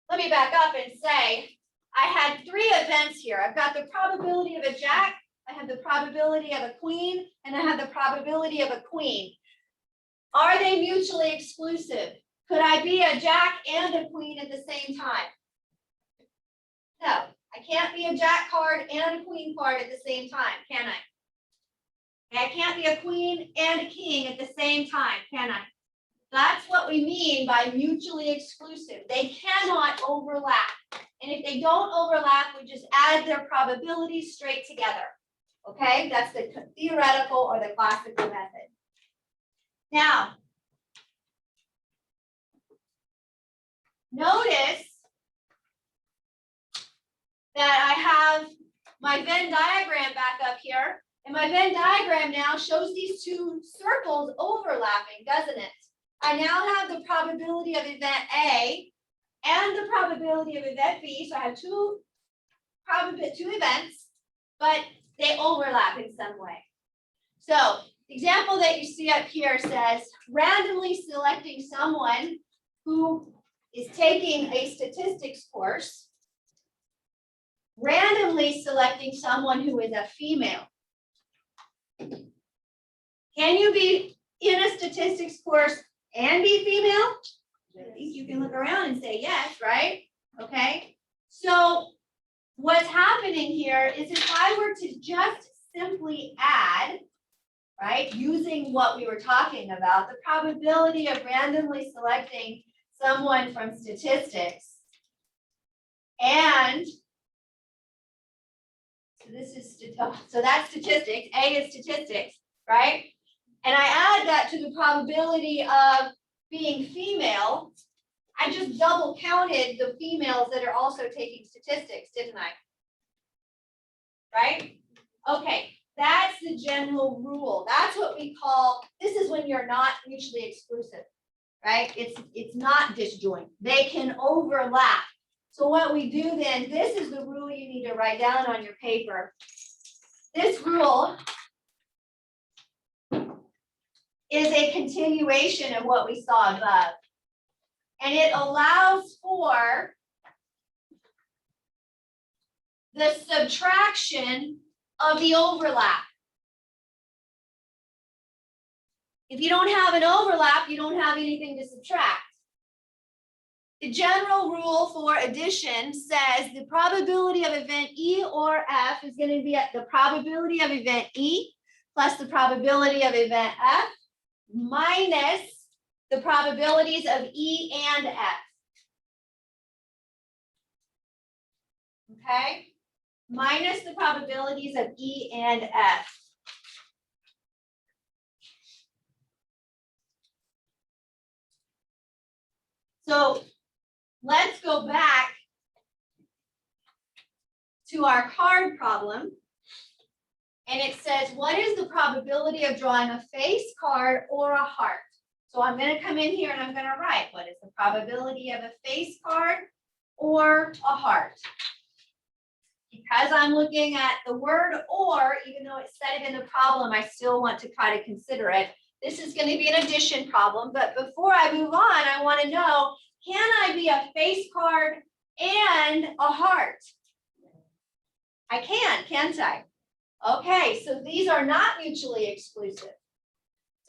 let me back up and say, I had 3 events here. I've got the probability of a jack, I have the probability of a queen, and I have the probability of a queen. Are they mutually exclusive? Could I be a jack and a queen at the same time? No, I can't be a jack card and a queen card at the same time, can I? I can't be a queen and a king at the same time, can I? That's what we mean by mutually exclusive. They cannot overlap. And if they don't overlap, we just add their probabilities straight together. Okay, that's the theoretical or the classical method. Now, notice that I have my Venn diagram back up here. And my Venn diagram now shows these 2 circles overlapping, doesn't it? I now have the probability of event A and the probability of event B. So I have two events, but they overlap in some way. So the example that you see up here says randomly selecting someone who is taking a statistics course, randomly selecting someone who is a female. Can you be in a statistics course and be female? I think you can look around and say yes, right? Okay. So what's happening here is if I were to just simply add, right, using what we were talking about, the probability of randomly selecting someone from statistics, and so that's statistics, A is statistics, right? And I add that to the probability of being female, I just double counted the females that are also taking statistics, didn't I? Right? Okay, that's the general rule. That's what we call, this is when you're not mutually exclusive, right? It's not disjoint. They can overlap. So what we do then, this is the rule you need to write down on your paper. This rule is a continuation of what we saw above. And it allows for the subtraction of the overlap. If you don't have an overlap, you don't have anything to subtract. The general rule for addition says the probability of event E or F is going to be at the probability of event E plus the probability of event F minus the probabilities of E and F. Okay? Minus the probabilities of E and F. So let's go back to our card problem. And it says, what is the probability of drawing a face card or a heart? So I'm going to come in here and I'm going to write, what is the probability of a face card or a heart? Because I'm looking at the word or, even though it said it in the problem, I still want to try to consider it. This is going to be an addition problem, but before I move on, I want to know, can I be a face card and a heart? I can, can't I? Okay, so these are not mutually exclusive.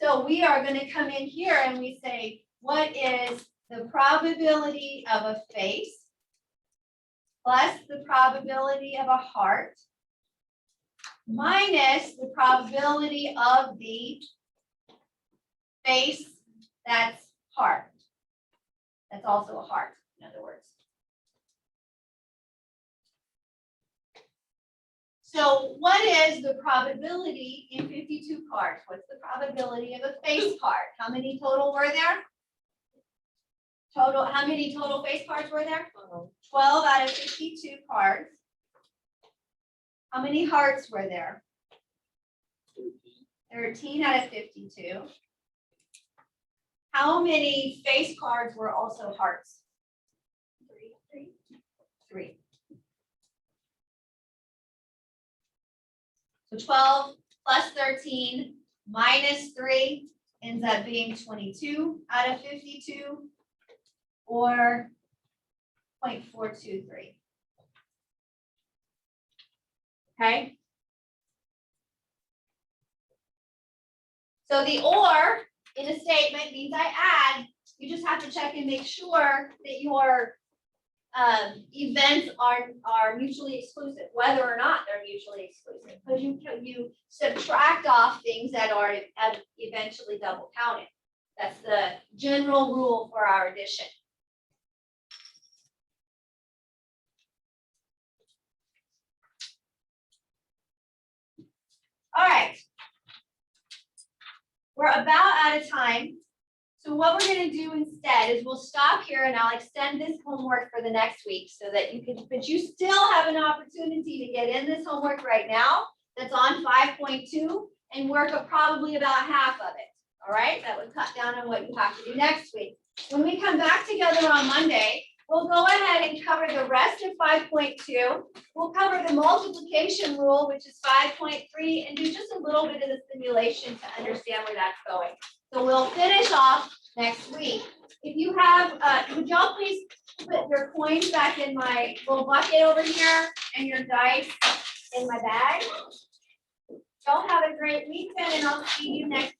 So we are going to come in here and we say, what is the probability of a face plus the probability of a heart minus the probability of the face that's heart. That's also a heart, in other words. So what is the probability in 52 cards? What's the probability of a face card? How many total were there? Total, how many total face cards were there? 12 out of 52 cards. How many hearts were there? 13 out of 52. How many face cards were also hearts? 3. So 12 plus 13 minus 3 ends up being 22 out of 52, or 0.423. Okay. So the or in a statement means I add. You just have to check and make sure that your events are mutually exclusive, whether or not they're mutually exclusive, because you subtract off things that are eventually double counted. That's the general rule for our addition. All right. We're about out of time. So what we're going to do instead is we'll stop here and I'll extend this homework for the next week so that you can, but you still have an opportunity to get in this homework right now that's on 5.2 and work up probably about half of it. All right, that would cut down on what you have to do next week. When we come back together on Monday, we'll go ahead and cover the rest of 5.2. We'll cover the multiplication rule, which is 5.3, and do just a little bit of the simulation to understand where that's going. So we'll finish off next week. If you have, would y'all please put your coins back in my little bucket over here and your dice in my bag? Y'all have a great weekend and I'll see you next